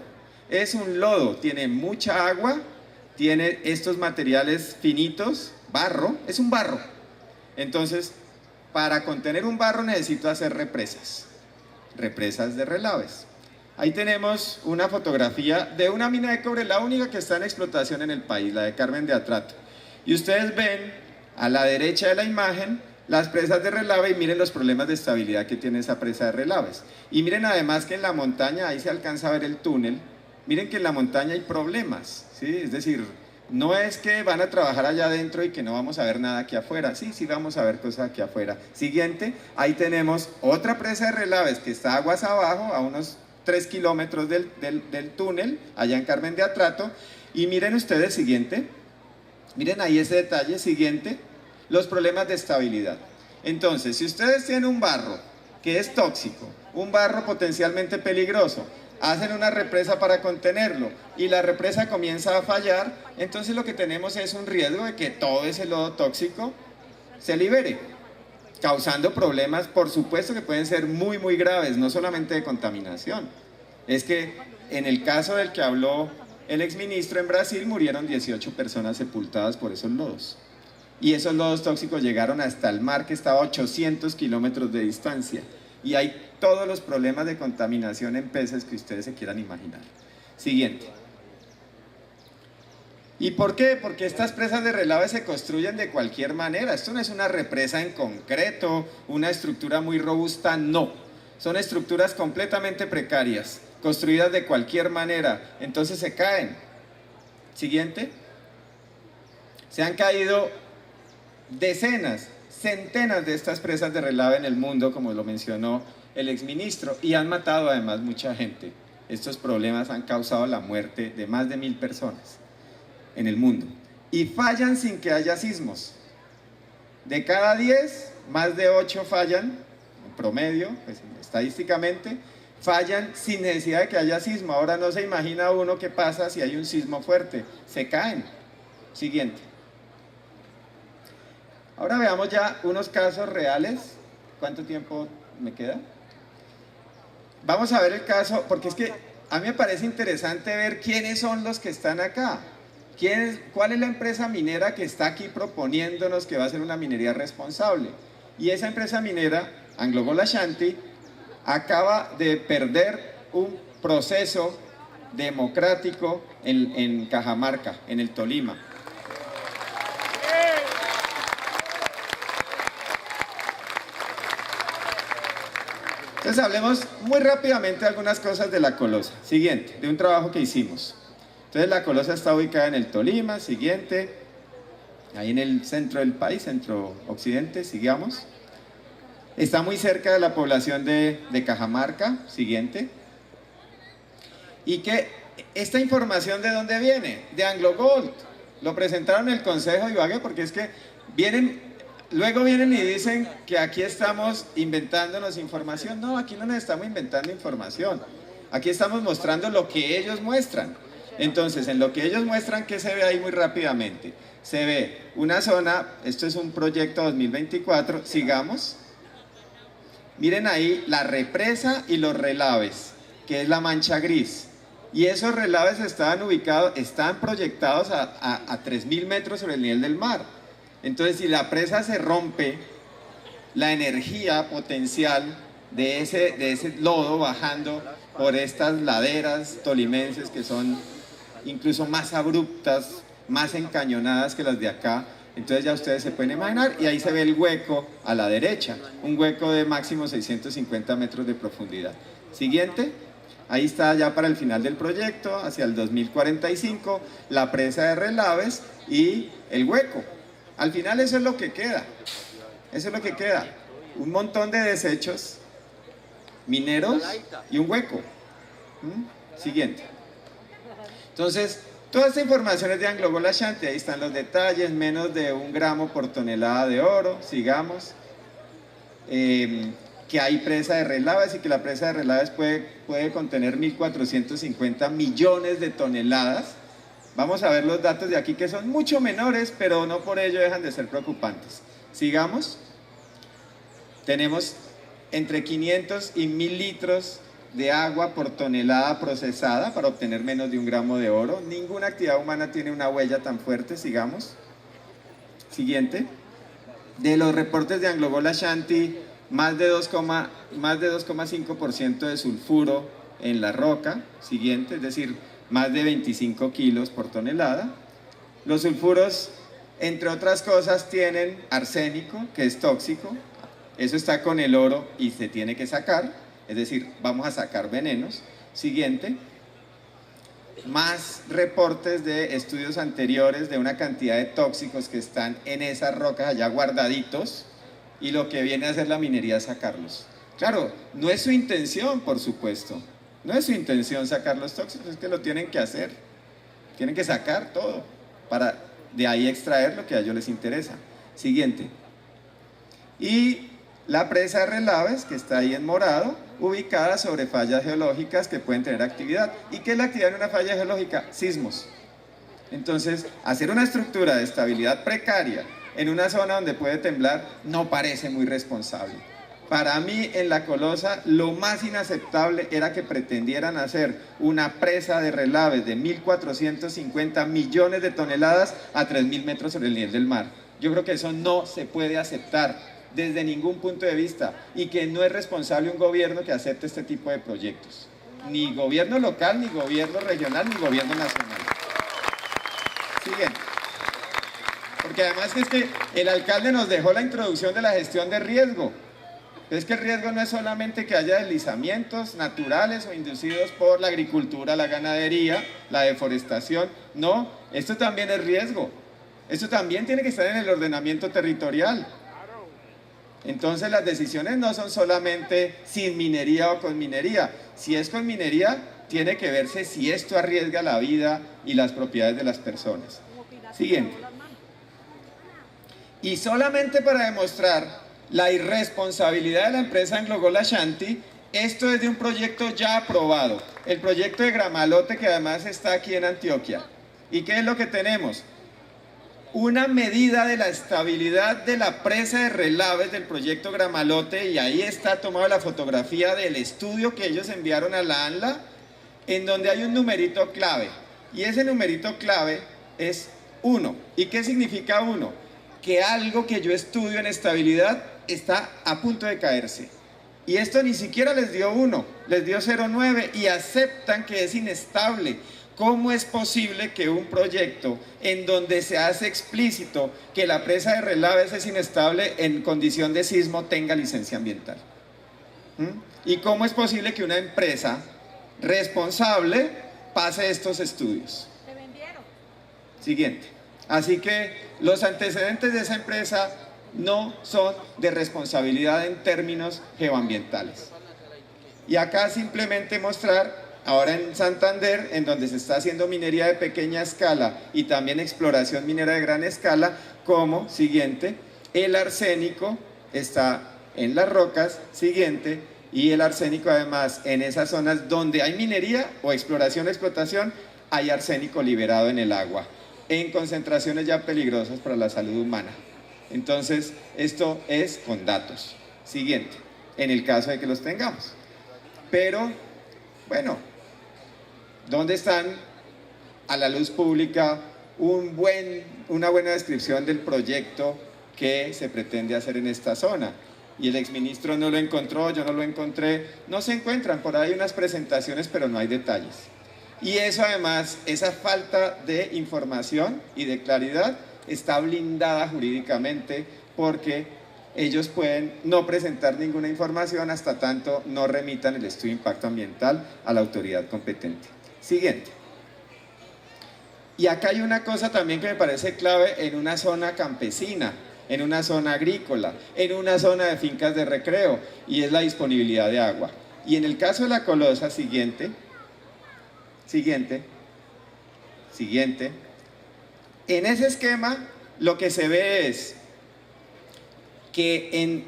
es un lodo, tiene mucha agua, tiene estos materiales finitos, barro, es un barro. Entonces, para contener un barro necesito hacer represas de relaves. Ahí tenemos una fotografía de una mina de cobre, la única que está en explotación en el país, la de Carmen de Atrato. Y ustedes ven a la derecha de la imagen las presas de relave y miren los problemas de estabilidad que tiene esa presa de relaves. Y miren además que en la montaña, ahí se alcanza a ver el túnel, miren que en la montaña hay problemas, ¿sí? Es decir, no es que van a trabajar allá adentro y que no vamos a ver nada aquí afuera, sí vamos a ver cosas aquí afuera. Siguiente, ahí tenemos otra presa de relaves que está aguas abajo, a unos 3 kilómetros del túnel, allá en Carmen de Atrato, y miren ustedes, siguiente, miren ahí ese detalle, siguiente, los problemas de estabilidad. Entonces, si ustedes tienen un barro que es tóxico, un barro potencialmente peligroso, hacen una represa para contenerlo y la represa comienza a fallar, entonces lo que tenemos es un riesgo de que todo ese lodo tóxico se libere, causando problemas, por supuesto que pueden ser muy muy graves, no solamente de contaminación. Es que en el caso del que habló el exministro en Brasil murieron 18 personas sepultadas por esos lodos. Y esos lodos tóxicos llegaron hasta el mar que estaba a 800 kilómetros de distancia. Y hay todos los problemas de contaminación en peces que ustedes se quieran imaginar. Siguiente. ¿Y por qué? Porque estas presas de relave se construyen de cualquier manera. Esto no es una represa en concreto, una estructura muy robusta, no. Son estructuras completamente precarias, construidas de cualquier manera, entonces se caen. Siguiente. Se han caído decenas, centenas de estas presas de relave en el mundo, como lo mencionó el exministro, y han matado además mucha gente. Estos problemas han causado la muerte de más de 1000 personas en el mundo y fallan sin que haya sismos. De cada 10, más de 8 fallan, en promedio, pues, estadísticamente, fallan sin necesidad de que haya sismo. Ahora no se imagina uno qué pasa si hay un sismo fuerte, se caen. Siguiente. Ahora veamos ya unos casos reales. ¿Cuánto tiempo ¿Me queda? Vamos a ver el caso, porque es que a mí me parece interesante ver quiénes son los que están acá. ¿Cuál es la empresa minera que está aquí proponiéndonos que va a ser una minería responsable? Y esa empresa minera, AngloGold Ashanti, acaba de perder un proceso democrático en Cajamarca, en el Tolima. Entonces hablemos muy rápidamente de algunas cosas de La Colosa. Siguiente, de un trabajo que hicimos. Entonces La Colosa está ubicada en el Tolima. Siguiente, ahí en el centro del país, centro-occidente, sigamos. Está muy cerca de la población de Cajamarca. Siguiente. Y que esta información, ¿de dónde viene? De AngloGold. Lo presentaron en el Consejo de Ibagué, porque es que luego vienen y dicen que aquí estamos inventándonos información. No, aquí no nos estamos inventando información. Aquí estamos mostrando lo que ellos muestran. Entonces, en lo que ellos muestran, ¿qué se ve ahí muy rápidamente? Se ve una zona, esto es un proyecto 2024, sigamos. Miren ahí la represa y los relaves, que es la mancha gris. Y esos relaves están proyectados a 3.000 metros sobre el nivel del mar. Entonces, si la presa se rompe, la energía potencial de ese lodo bajando por estas laderas tolimenses que son incluso más abruptas, más encañonadas que las de acá, entonces ya ustedes se pueden imaginar, y ahí se ve el hueco a la derecha, un hueco de máximo 650 metros de profundidad. Siguiente. Ahí está ya para el final del proyecto, hacia el 2045, la presa de relaves y el hueco. Al final eso es lo que queda, un montón de desechos mineros y un hueco. Siguiente. Entonces, toda esta información es de AngloGold Ashanti, ahí están los detalles, menos de 1 gramo por tonelada de oro, sigamos. Que hay presa de relaves y que la presa de relaves puede contener 1.450 millones de toneladas. Vamos a ver los datos de aquí que son mucho menores, pero no por ello dejan de ser preocupantes. Sigamos. Tenemos entre 500 y 1.000 litros de agua por tonelada procesada para obtener menos de 1 gramo de oro. Ninguna actividad humana tiene una huella tan fuerte. Sigamos. Siguiente. De los reportes de AngloGold Ashanti, más de 2,5% de sulfuro en la roca. Siguiente, es decir, más de 25 kilos por tonelada. Los sulfuros, entre otras cosas, tienen arsénico, que es tóxico. Eso está con el oro y se tiene que sacar, es decir, vamos a sacar venenos. Siguiente. Más reportes de estudios anteriores de una cantidad de tóxicos que están en esas rocas allá guardaditos, y lo que viene a hacer la minería es sacarlos. Claro, no es su intención, por supuesto, no es su intención sacar los tóxicos, es que lo tienen que hacer, tienen que sacar todo para de ahí extraer lo que a ellos les interesa. Siguiente. Y la presa de relaves, que está ahí en morado, ubicada sobre fallas geológicas que pueden tener actividad. ¿Y qué es la actividad en una falla geológica? Sismos. Entonces, hacer una estructura de estabilidad precaria en una zona donde puede temblar no parece muy responsable. Para mí, en La Colosa, lo más inaceptable era que pretendieran hacer una presa de relaves de 1.450 millones de toneladas a 3.000 metros sobre el nivel del mar. Yo creo que eso no se puede aceptar desde ningún punto de vista, y que no es responsable un gobierno que acepte este tipo de proyectos. Ni gobierno local, ni gobierno regional, ni gobierno nacional. Siguiente. Porque además es que el alcalde nos dejó la introducción de la gestión de riesgo. Es que el riesgo no es solamente que haya deslizamientos naturales o inducidos por la agricultura, la ganadería, la deforestación. No, esto también es riesgo. Esto también tiene que estar en el ordenamiento territorial. Entonces las decisiones no son solamente sin minería o con minería. Si es con minería, tiene que verse si esto arriesga la vida y las propiedades de las personas. Siguiente. Y solamente para demostrar la irresponsabilidad de la empresa AngloGold Ashanti, esto es de un proyecto ya aprobado, el proyecto de Gramalote, que además está aquí en Antioquia. ¿Y qué es lo que tenemos? una medida de la estabilidad de la presa de relaves del proyecto Gramalote, y ahí está tomada la fotografía del estudio que ellos enviaron a la ANLA, en donde hay un numerito clave, y ese numerito clave es 1. ¿Y qué significa 1? Que algo que yo estudio en estabilidad está a punto de caerse. Y esto ni siquiera les dio 1, les dio 0,9 y aceptan que es inestable. ¿Cómo es posible que un proyecto en donde se hace explícito que la presa de relaves es inestable en condición de sismo tenga licencia ambiental? ¿Y cómo es posible que una empresa responsable pase estos estudios? Te vendieron. Siguiente. Así que los antecedentes de esa empresa no son de responsabilidad en términos geoambientales. Y acá simplemente mostrar, ahora en Santander, en donde se está haciendo minería de pequeña escala y también exploración minera de gran escala, como, siguiente, el arsénico está en las rocas, siguiente, y el arsénico además en esas zonas donde hay minería o explotación, hay arsénico liberado en el agua, en concentraciones ya peligrosas para la salud humana. Entonces, esto es con datos. Siguiente, en el caso de que los tengamos. Pero, bueno, ¿dónde están a la luz pública una buena descripción del proyecto que se pretende hacer en esta zona? Y el exministro no lo encontró, yo no lo encontré, no se encuentran, por ahí unas presentaciones, pero no hay detalles. Y eso además, esa falta de información y de claridad está blindada jurídicamente porque ellos pueden no presentar ninguna información hasta tanto no remitan el estudio de impacto ambiental a la autoridad competente. Siguiente. Y acá hay una cosa también que me parece clave en una zona campesina, en una zona agrícola, en una zona de fincas de recreo, y es la disponibilidad de agua. Y en el caso de la Colosa, siguiente, en ese esquema lo que se ve es que en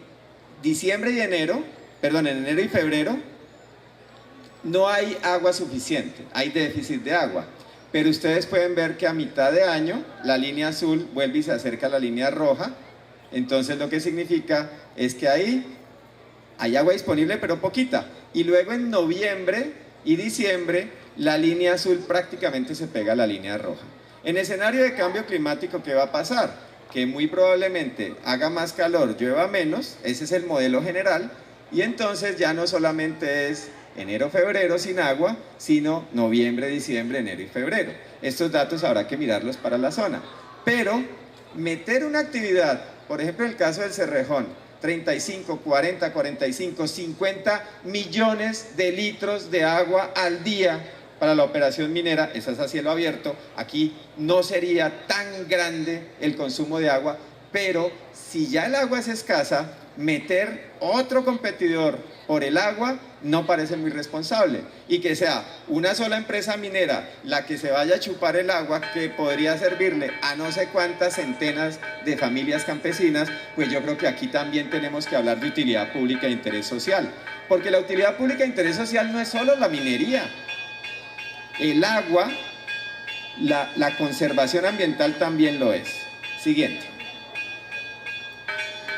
enero y febrero no hay agua suficiente, hay déficit de agua. Pero ustedes pueden ver que a mitad de año la línea azul vuelve y se acerca a la línea roja. Entonces lo que significa es que ahí hay agua disponible pero poquita. Y luego en noviembre y diciembre la línea azul prácticamente se pega a la línea roja. En escenario de cambio climático, ¿qué va a pasar? Que muy probablemente haga más calor, llueva menos, ese es el modelo general, y entonces ya no solamente es enero, febrero sin agua, sino noviembre, diciembre, enero y febrero. Estos datos habrá que mirarlos para la zona. Pero meter una actividad, por ejemplo en el caso del Cerrejón, 35, 40, 45, 50 millones de litros de agua al día para la operación minera, esa es a cielo abierto, aquí no sería tan grande el consumo de agua, pero si ya el agua es escasa, meter otro competidor por el agua no parece muy responsable, y que sea una sola empresa minera la que se vaya a chupar el agua que podría servirle a no sé cuántas centenas de familias campesinas, pues yo creo que aquí también tenemos que hablar de utilidad pública e interés social, porque la utilidad pública e interés social no es solo la minería. El agua, la conservación ambiental también lo es. Siguiente.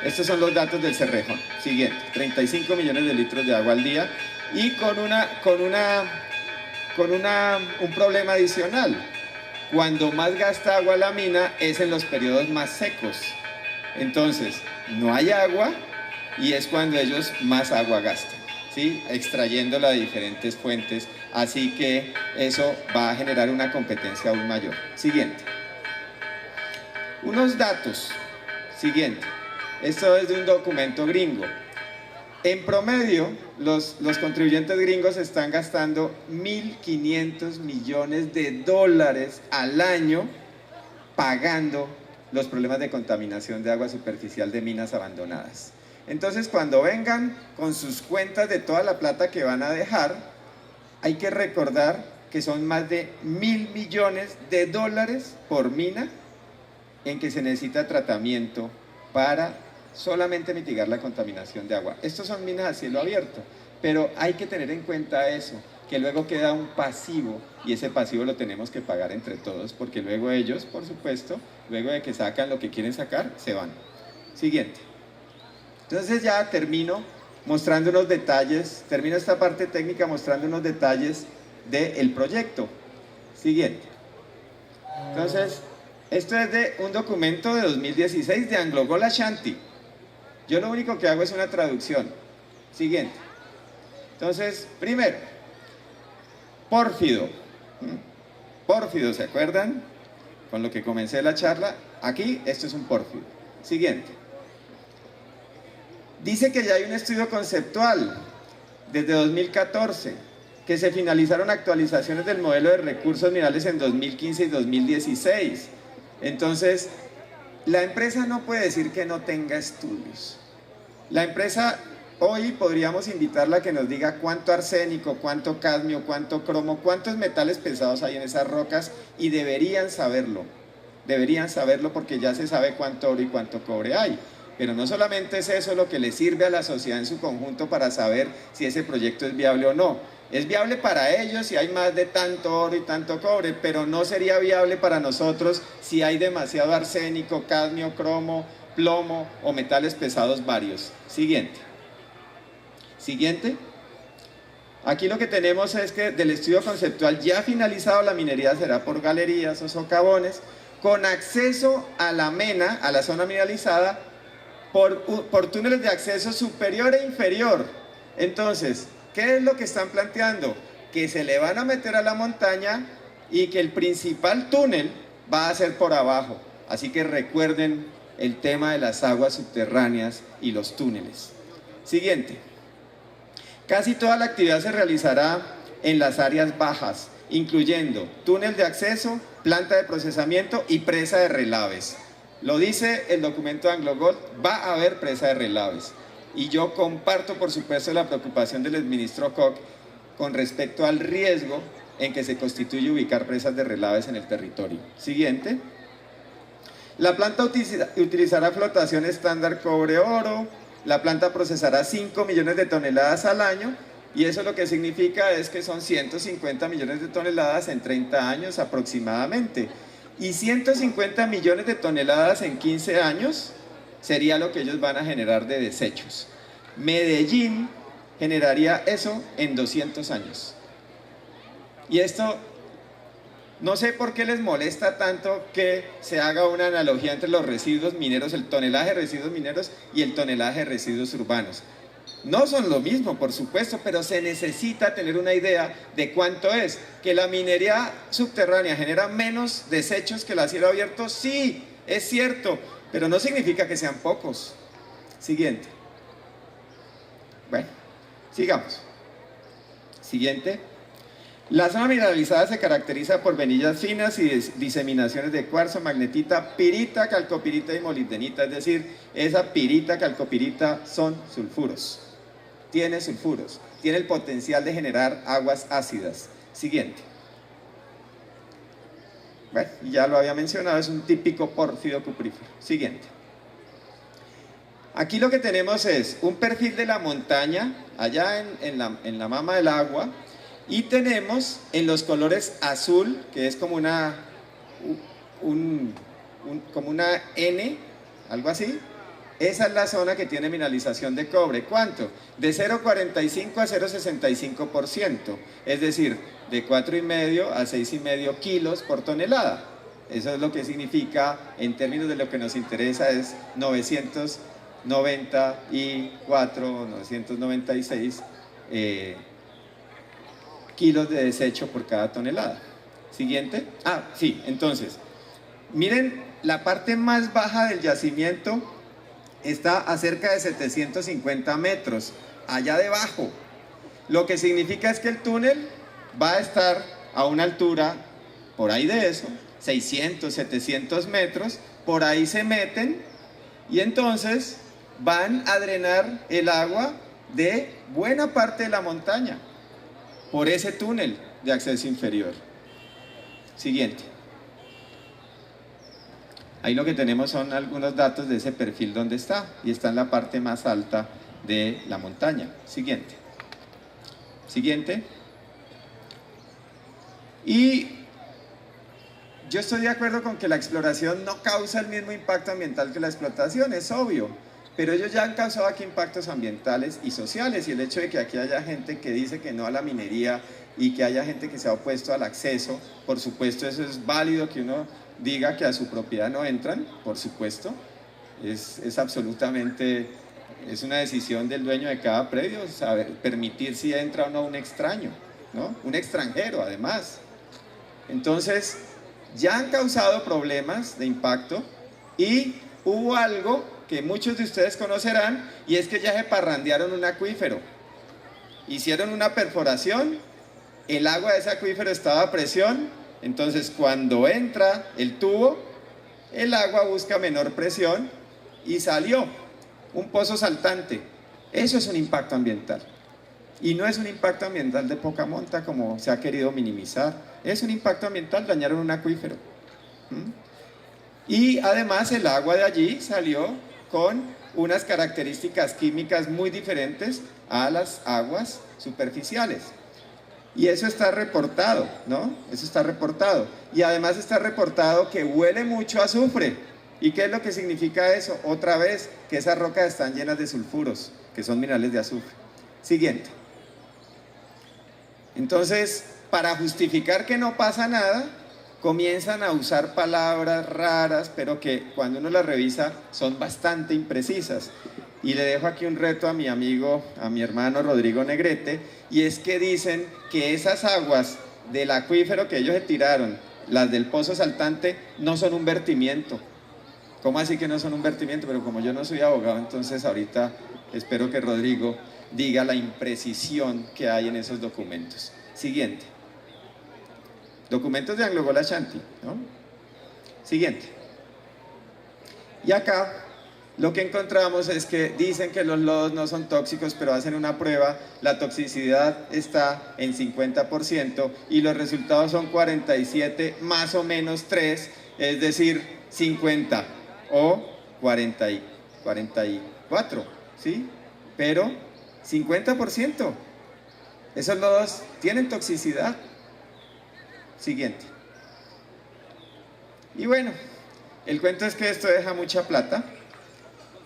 Estos son los datos del Cerrejón. Siguiente. 35 millones de litros de agua al día y con un problema adicional. Cuando más gasta agua la mina es en los periodos más secos. Entonces, no hay agua y es cuando ellos más agua gastan, ¿sí? Extrayéndola de diferentes fuentes. Así que eso va a generar una competencia aún mayor. Siguiente. Unos datos. Siguiente. Esto es de un documento gringo. En promedio, los contribuyentes gringos están gastando 1.500 millones de dólares al año pagando los problemas de contaminación de agua superficial de minas abandonadas. Entonces, cuando vengan con sus cuentas de toda la plata que van a dejar, hay que recordar que son más de 1.000 millones de dólares por mina en que se necesita tratamiento para solamente mitigar la contaminación de agua. Estos son minas a cielo abierto, pero hay que tener en cuenta eso. que luego queda un pasivo, y ese pasivo lo tenemos que pagar entre todos, porque luego ellos, por supuesto, luego de que sacan lo que quieren sacar, se van. Siguiente. Entonces ya termino mostrando unos detalles, termino esta parte técnica mostrando unos detalles del proyecto. Siguiente. Entonces, esto es de un documento de 2016 de Anglo-Gol Ashanti. Yo lo único que hago es una traducción. Siguiente. Entonces, primero, pórfido. Pórfido, ¿se acuerdan? Con lo que comencé la charla. Aquí, esto es un pórfido. Siguiente. Dice que ya hay un estudio conceptual desde 2014, que se finalizaron actualizaciones del modelo de recursos minerales en 2015 y 2016. Entonces, la empresa no puede decir que no tenga estudios. La empresa, hoy podríamos invitarla a que nos diga cuánto arsénico, cuánto cadmio, cuánto cromo, cuántos metales pesados hay en esas rocas, y deberían saberlo porque ya se sabe cuánto oro y cuánto cobre hay. Pero no solamente es eso lo que le sirve a la sociedad en su conjunto para saber si ese proyecto es viable o no. Es viable para ellos si hay más de tanto oro y tanto cobre, pero no sería viable para nosotros si hay demasiado arsénico, cadmio, cromo, plomo o metales pesados varios. Siguiente. Siguiente. Aquí lo que tenemos es que del estudio conceptual ya finalizado, la minería será por galerías o socavones, con acceso a la mena, a la zona mineralizada, por túneles de acceso superior e inferior. Entonces, ¿qué es lo que están planteando? Que se le van a meter a la montaña y que el principal túnel va a ser por abajo. Así que recuerden el tema de las aguas subterráneas y los túneles. Siguiente. Casi toda la actividad se realizará en las áreas bajas, incluyendo túnel de acceso, planta de procesamiento y presa de relaves. Lo dice el documento de Anglo-Gol, va a haber presa de relaves. Y yo comparto, por supuesto, la preocupación del exministro Koch con respecto al riesgo en que se constituye ubicar presas de relaves en el territorio. Siguiente. La planta utilizará flotación estándar cobre-oro. La planta procesará 5 millones de toneladas al año, y eso lo que significa es que son 150 millones de toneladas en 30 años aproximadamente. Y 150 millones de toneladas en 15 años sería lo que ellos van a generar de desechos. Medellín generaría eso en 200 años. Y esto, no sé por qué les molesta tanto que se haga una analogía entre los residuos mineros, el tonelaje de residuos mineros y el tonelaje de residuos urbanos. No son lo mismo, por supuesto, pero se necesita tener una idea de cuánto es. ¿Que la minería subterránea genera menos desechos que el a cielo abierto? Sí, es cierto, pero no significa que sean pocos. Siguiente. Bueno, sigamos. Siguiente. La zona mineralizada se caracteriza por venillas finas y diseminaciones de cuarzo, magnetita, pirita, calcopirita y molibdenita. Es decir, esa pirita, calcopirita son sulfuros. Tiene sulfuros, tiene el potencial de generar aguas ácidas. Siguiente. Bueno, ya lo había mencionado, es un típico pórfido cuprífero. Siguiente. Aquí lo que tenemos es un perfil de la montaña, allá en la mama del agua, y tenemos en los colores azul, que es como una N, algo así. Esa es la zona que tiene mineralización de cobre. ¿Cuánto? De 0,45 a 0,65%, es decir, de 4,5 a 6,5 kilos por tonelada. Eso es lo que significa, en términos de lo que nos interesa, es 994, 996 kilos de desecho por cada tonelada. Siguiente. Sí, entonces, miren, la parte más baja del yacimiento está a cerca de 750 metros, allá debajo. Lo que significa es que el túnel va a estar a una altura, por ahí de eso, 600, 700 metros, por ahí se meten y entonces van a drenar el agua de buena parte de la montaña por ese túnel de acceso inferior. Siguiente. Ahí lo que tenemos son algunos datos de ese perfil donde está, y está en la parte más alta de la montaña. Siguiente. Siguiente. Y yo estoy de acuerdo con que la exploración no causa el mismo impacto ambiental que la explotación, es obvio, pero ellos ya han causado aquí impactos ambientales y sociales, y el hecho de que aquí haya gente que dice que no a la minería y que haya gente que se ha opuesto al acceso, por supuesto eso es válido, que uno diga que a su propiedad no entran, por supuesto, es absolutamente, es una decisión del dueño de cada predio, saber permitir si entra o no un extraño, ¿no? Un extranjero además. Entonces, ya han causado problemas de impacto y hubo algo que muchos de ustedes conocerán, y es que ya se parrandearon un acuífero. Hicieron una perforación, el agua de ese acuífero estaba a presión, entonces cuando entra el tubo, el agua busca menor presión y salió un pozo saltante. Eso es un impacto ambiental. Y no es un impacto ambiental de poca monta como se ha querido minimizar. Es un impacto ambiental, dañaron un acuífero. Y además el agua de allí salió con unas características químicas muy diferentes a las aguas superficiales. Y eso está reportado, ¿no? Eso está reportado. Y además está reportado que huele mucho a azufre. ¿Y qué es lo que significa eso? Otra vez, que esas rocas están llenas de sulfuros, que son minerales de azufre. Siguiente. Entonces, para justificar que no pasa nada, comienzan a usar palabras raras, pero que cuando uno las revisa son bastante imprecisas. Y le dejo aquí un reto a mi amigo, a mi hermano Rodrigo Negrete, y es que dicen que esas aguas del acuífero que ellos se tiraron, las del pozo saltante, no son un vertimiento. ¿Cómo así que no son un vertimiento? Pero como yo no soy abogado, entonces ahorita espero que Rodrigo diga la imprecisión que hay en esos documentos. Siguiente. Documentos de Anglo Gold Ashanti, ¿no? Siguiente. Y acá lo que encontramos es que dicen que los lodos no son tóxicos, pero hacen una prueba, la toxicidad está en 50% y los resultados son 47 más o menos 3, es decir, 50 o 44, ¿sí? Pero 50%. Esos lodos tienen toxicidad. Siguiente. Y bueno, el cuento es que esto deja mucha plata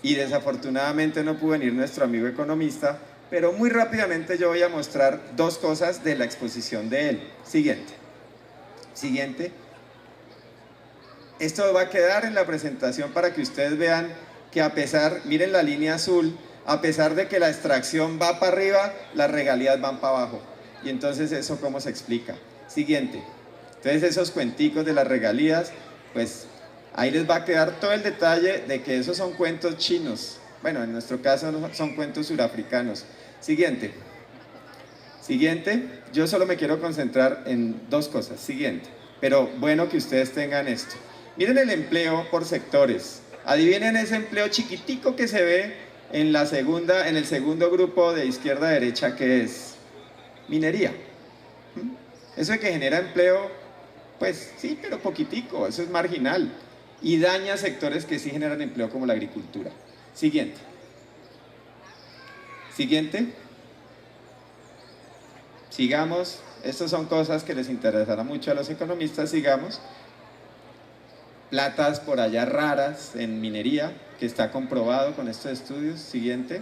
y desafortunadamente no pudo venir nuestro amigo economista, pero muy rápidamente yo voy a mostrar dos cosas de la exposición de él. Siguiente. Siguiente. Esto va a quedar en la presentación para que ustedes vean que a pesar, miren la línea azul, a pesar de que la extracción va para arriba, las regalías van para abajo. Y entonces eso cómo se explica. Siguiente. Entonces esos cuenticos de las regalías, pues ahí les va a quedar todo el detalle de que esos son cuentos chinos. Bueno, en nuestro caso son cuentos surafricanos. Siguiente. Siguiente. Yo solo me quiero concentrar en dos cosas. Siguiente. Pero bueno que ustedes tengan esto. Miren el empleo por sectores. Adivinen ese empleo chiquitico que se ve en el segundo grupo de izquierda a derecha, que es minería. Eso de que genera empleo, pues sí, pero poquitico, eso es marginal. Y daña sectores que sí generan empleo como la agricultura. Siguiente. Siguiente. Sigamos. Estas son cosas que les interesarán mucho a los economistas. Sigamos. Platas por allá raras en minería, que está comprobado con estos estudios. Siguiente.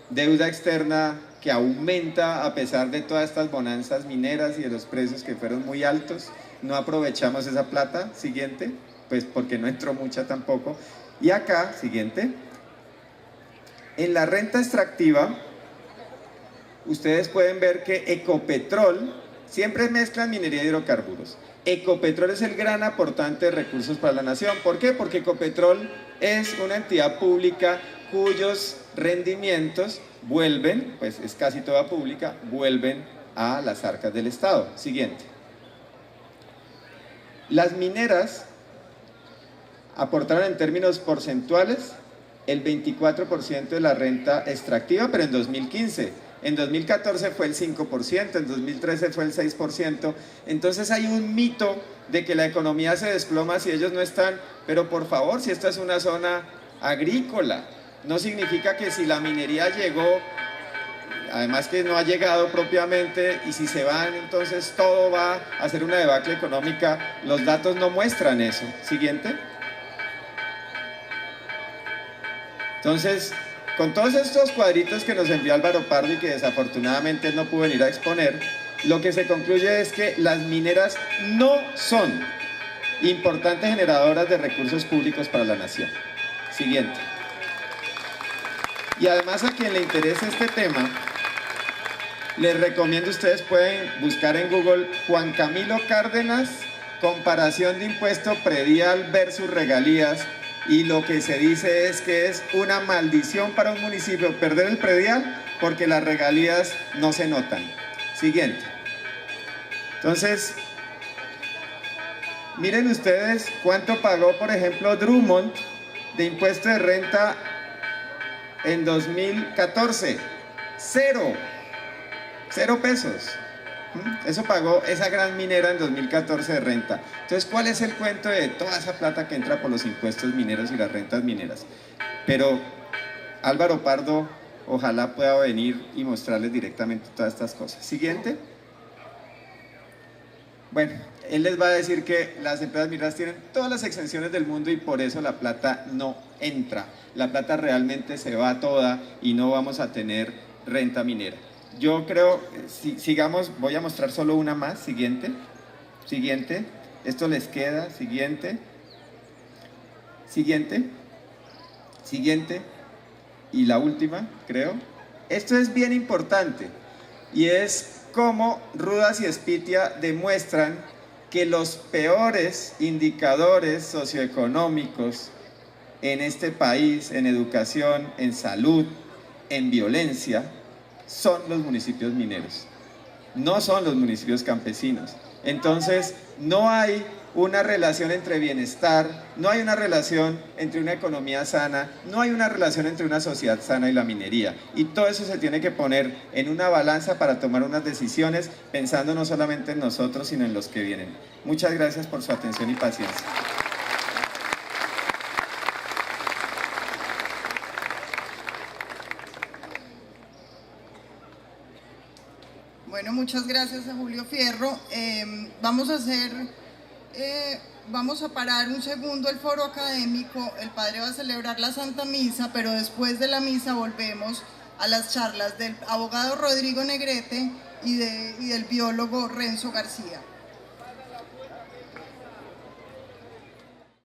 Deuda externa que aumenta a pesar de todas estas bonanzas mineras y de los precios que fueron muy altos. No aprovechamos esa plata. Siguiente. Pues porque no entró mucha tampoco. Y acá, siguiente. En la renta extractiva, ustedes pueden ver que Ecopetrol, siempre mezclan minería y hidrocarburos. Ecopetrol es el gran aportante de recursos para la nación. ¿Por qué? Porque Ecopetrol es una entidad pública cuyos rendimientos vuelven, pues es casi toda pública, vuelven a las arcas del Estado. Siguiente. Las mineras aportaron en términos porcentuales el 24% de la renta extractiva, pero en 2015. En 2014 fue el 5%, en 2013 fue el 6%. Entonces hay un mito de que la economía se desploma si ellos no están. Pero por favor, si esta es una zona agrícola, no significa que si la minería llegó además que no ha llegado propiamente, y si se van entonces todo va a ser una debacle económica. Los datos no muestran eso. Siguiente. Entonces, con todos estos cuadritos que nos envió Álvaro Pardo y que desafortunadamente no pudo venir a exponer, lo que se concluye es que las mineras no son importantes generadoras de recursos públicos para la nación. Siguiente. Y además, a quien le interese este tema, les recomiendo, ustedes pueden buscar en Google Juan Camilo Cárdenas, comparación de impuesto predial versus regalías, y lo que se dice es que es una maldición para un municipio perder el predial porque las regalías no se notan. Siguiente. Entonces, miren ustedes cuánto pagó, por ejemplo, Drummond de impuesto de renta en 2014. Cero pesos. Eso pagó esa gran minera en 2014 de renta. Entonces, ¿cuál es el cuento de toda esa plata que entra por los impuestos mineros y las rentas mineras? Pero Álvaro Pardo ojalá pueda venir y mostrarles directamente todas estas cosas. Siguiente. Bueno, él les va a decir que las empresas mineras tienen todas las exenciones del mundo y por eso la plata no entra. La plata realmente se va toda y no vamos a tener renta minera. Yo creo, sigamos, voy a mostrar solo una más. Siguiente. Siguiente. Esto les queda. Siguiente. Siguiente. Siguiente. Y la última, creo. Esto es bien importante y es cómo Rudas y Espitia demuestran que los peores indicadores socioeconómicos en este país, en educación, en salud, en violencia, son los municipios mineros, no son los municipios campesinos. Entonces, no hay una relación entre bienestar, no hay una relación entre una economía sana, no hay una relación entre una sociedad sana y la minería. Y todo eso se tiene que poner en una balanza para tomar unas decisiones pensando no solamente en nosotros, sino en los que vienen. Muchas gracias por su atención y paciencia. Bueno, muchas gracias a Julio Fierro. Vamos a parar un segundo el foro académico. El padre va a celebrar la Santa Misa, pero después de la misa volvemos a las charlas del abogado Rodrigo Negrete y del biólogo Renzo García.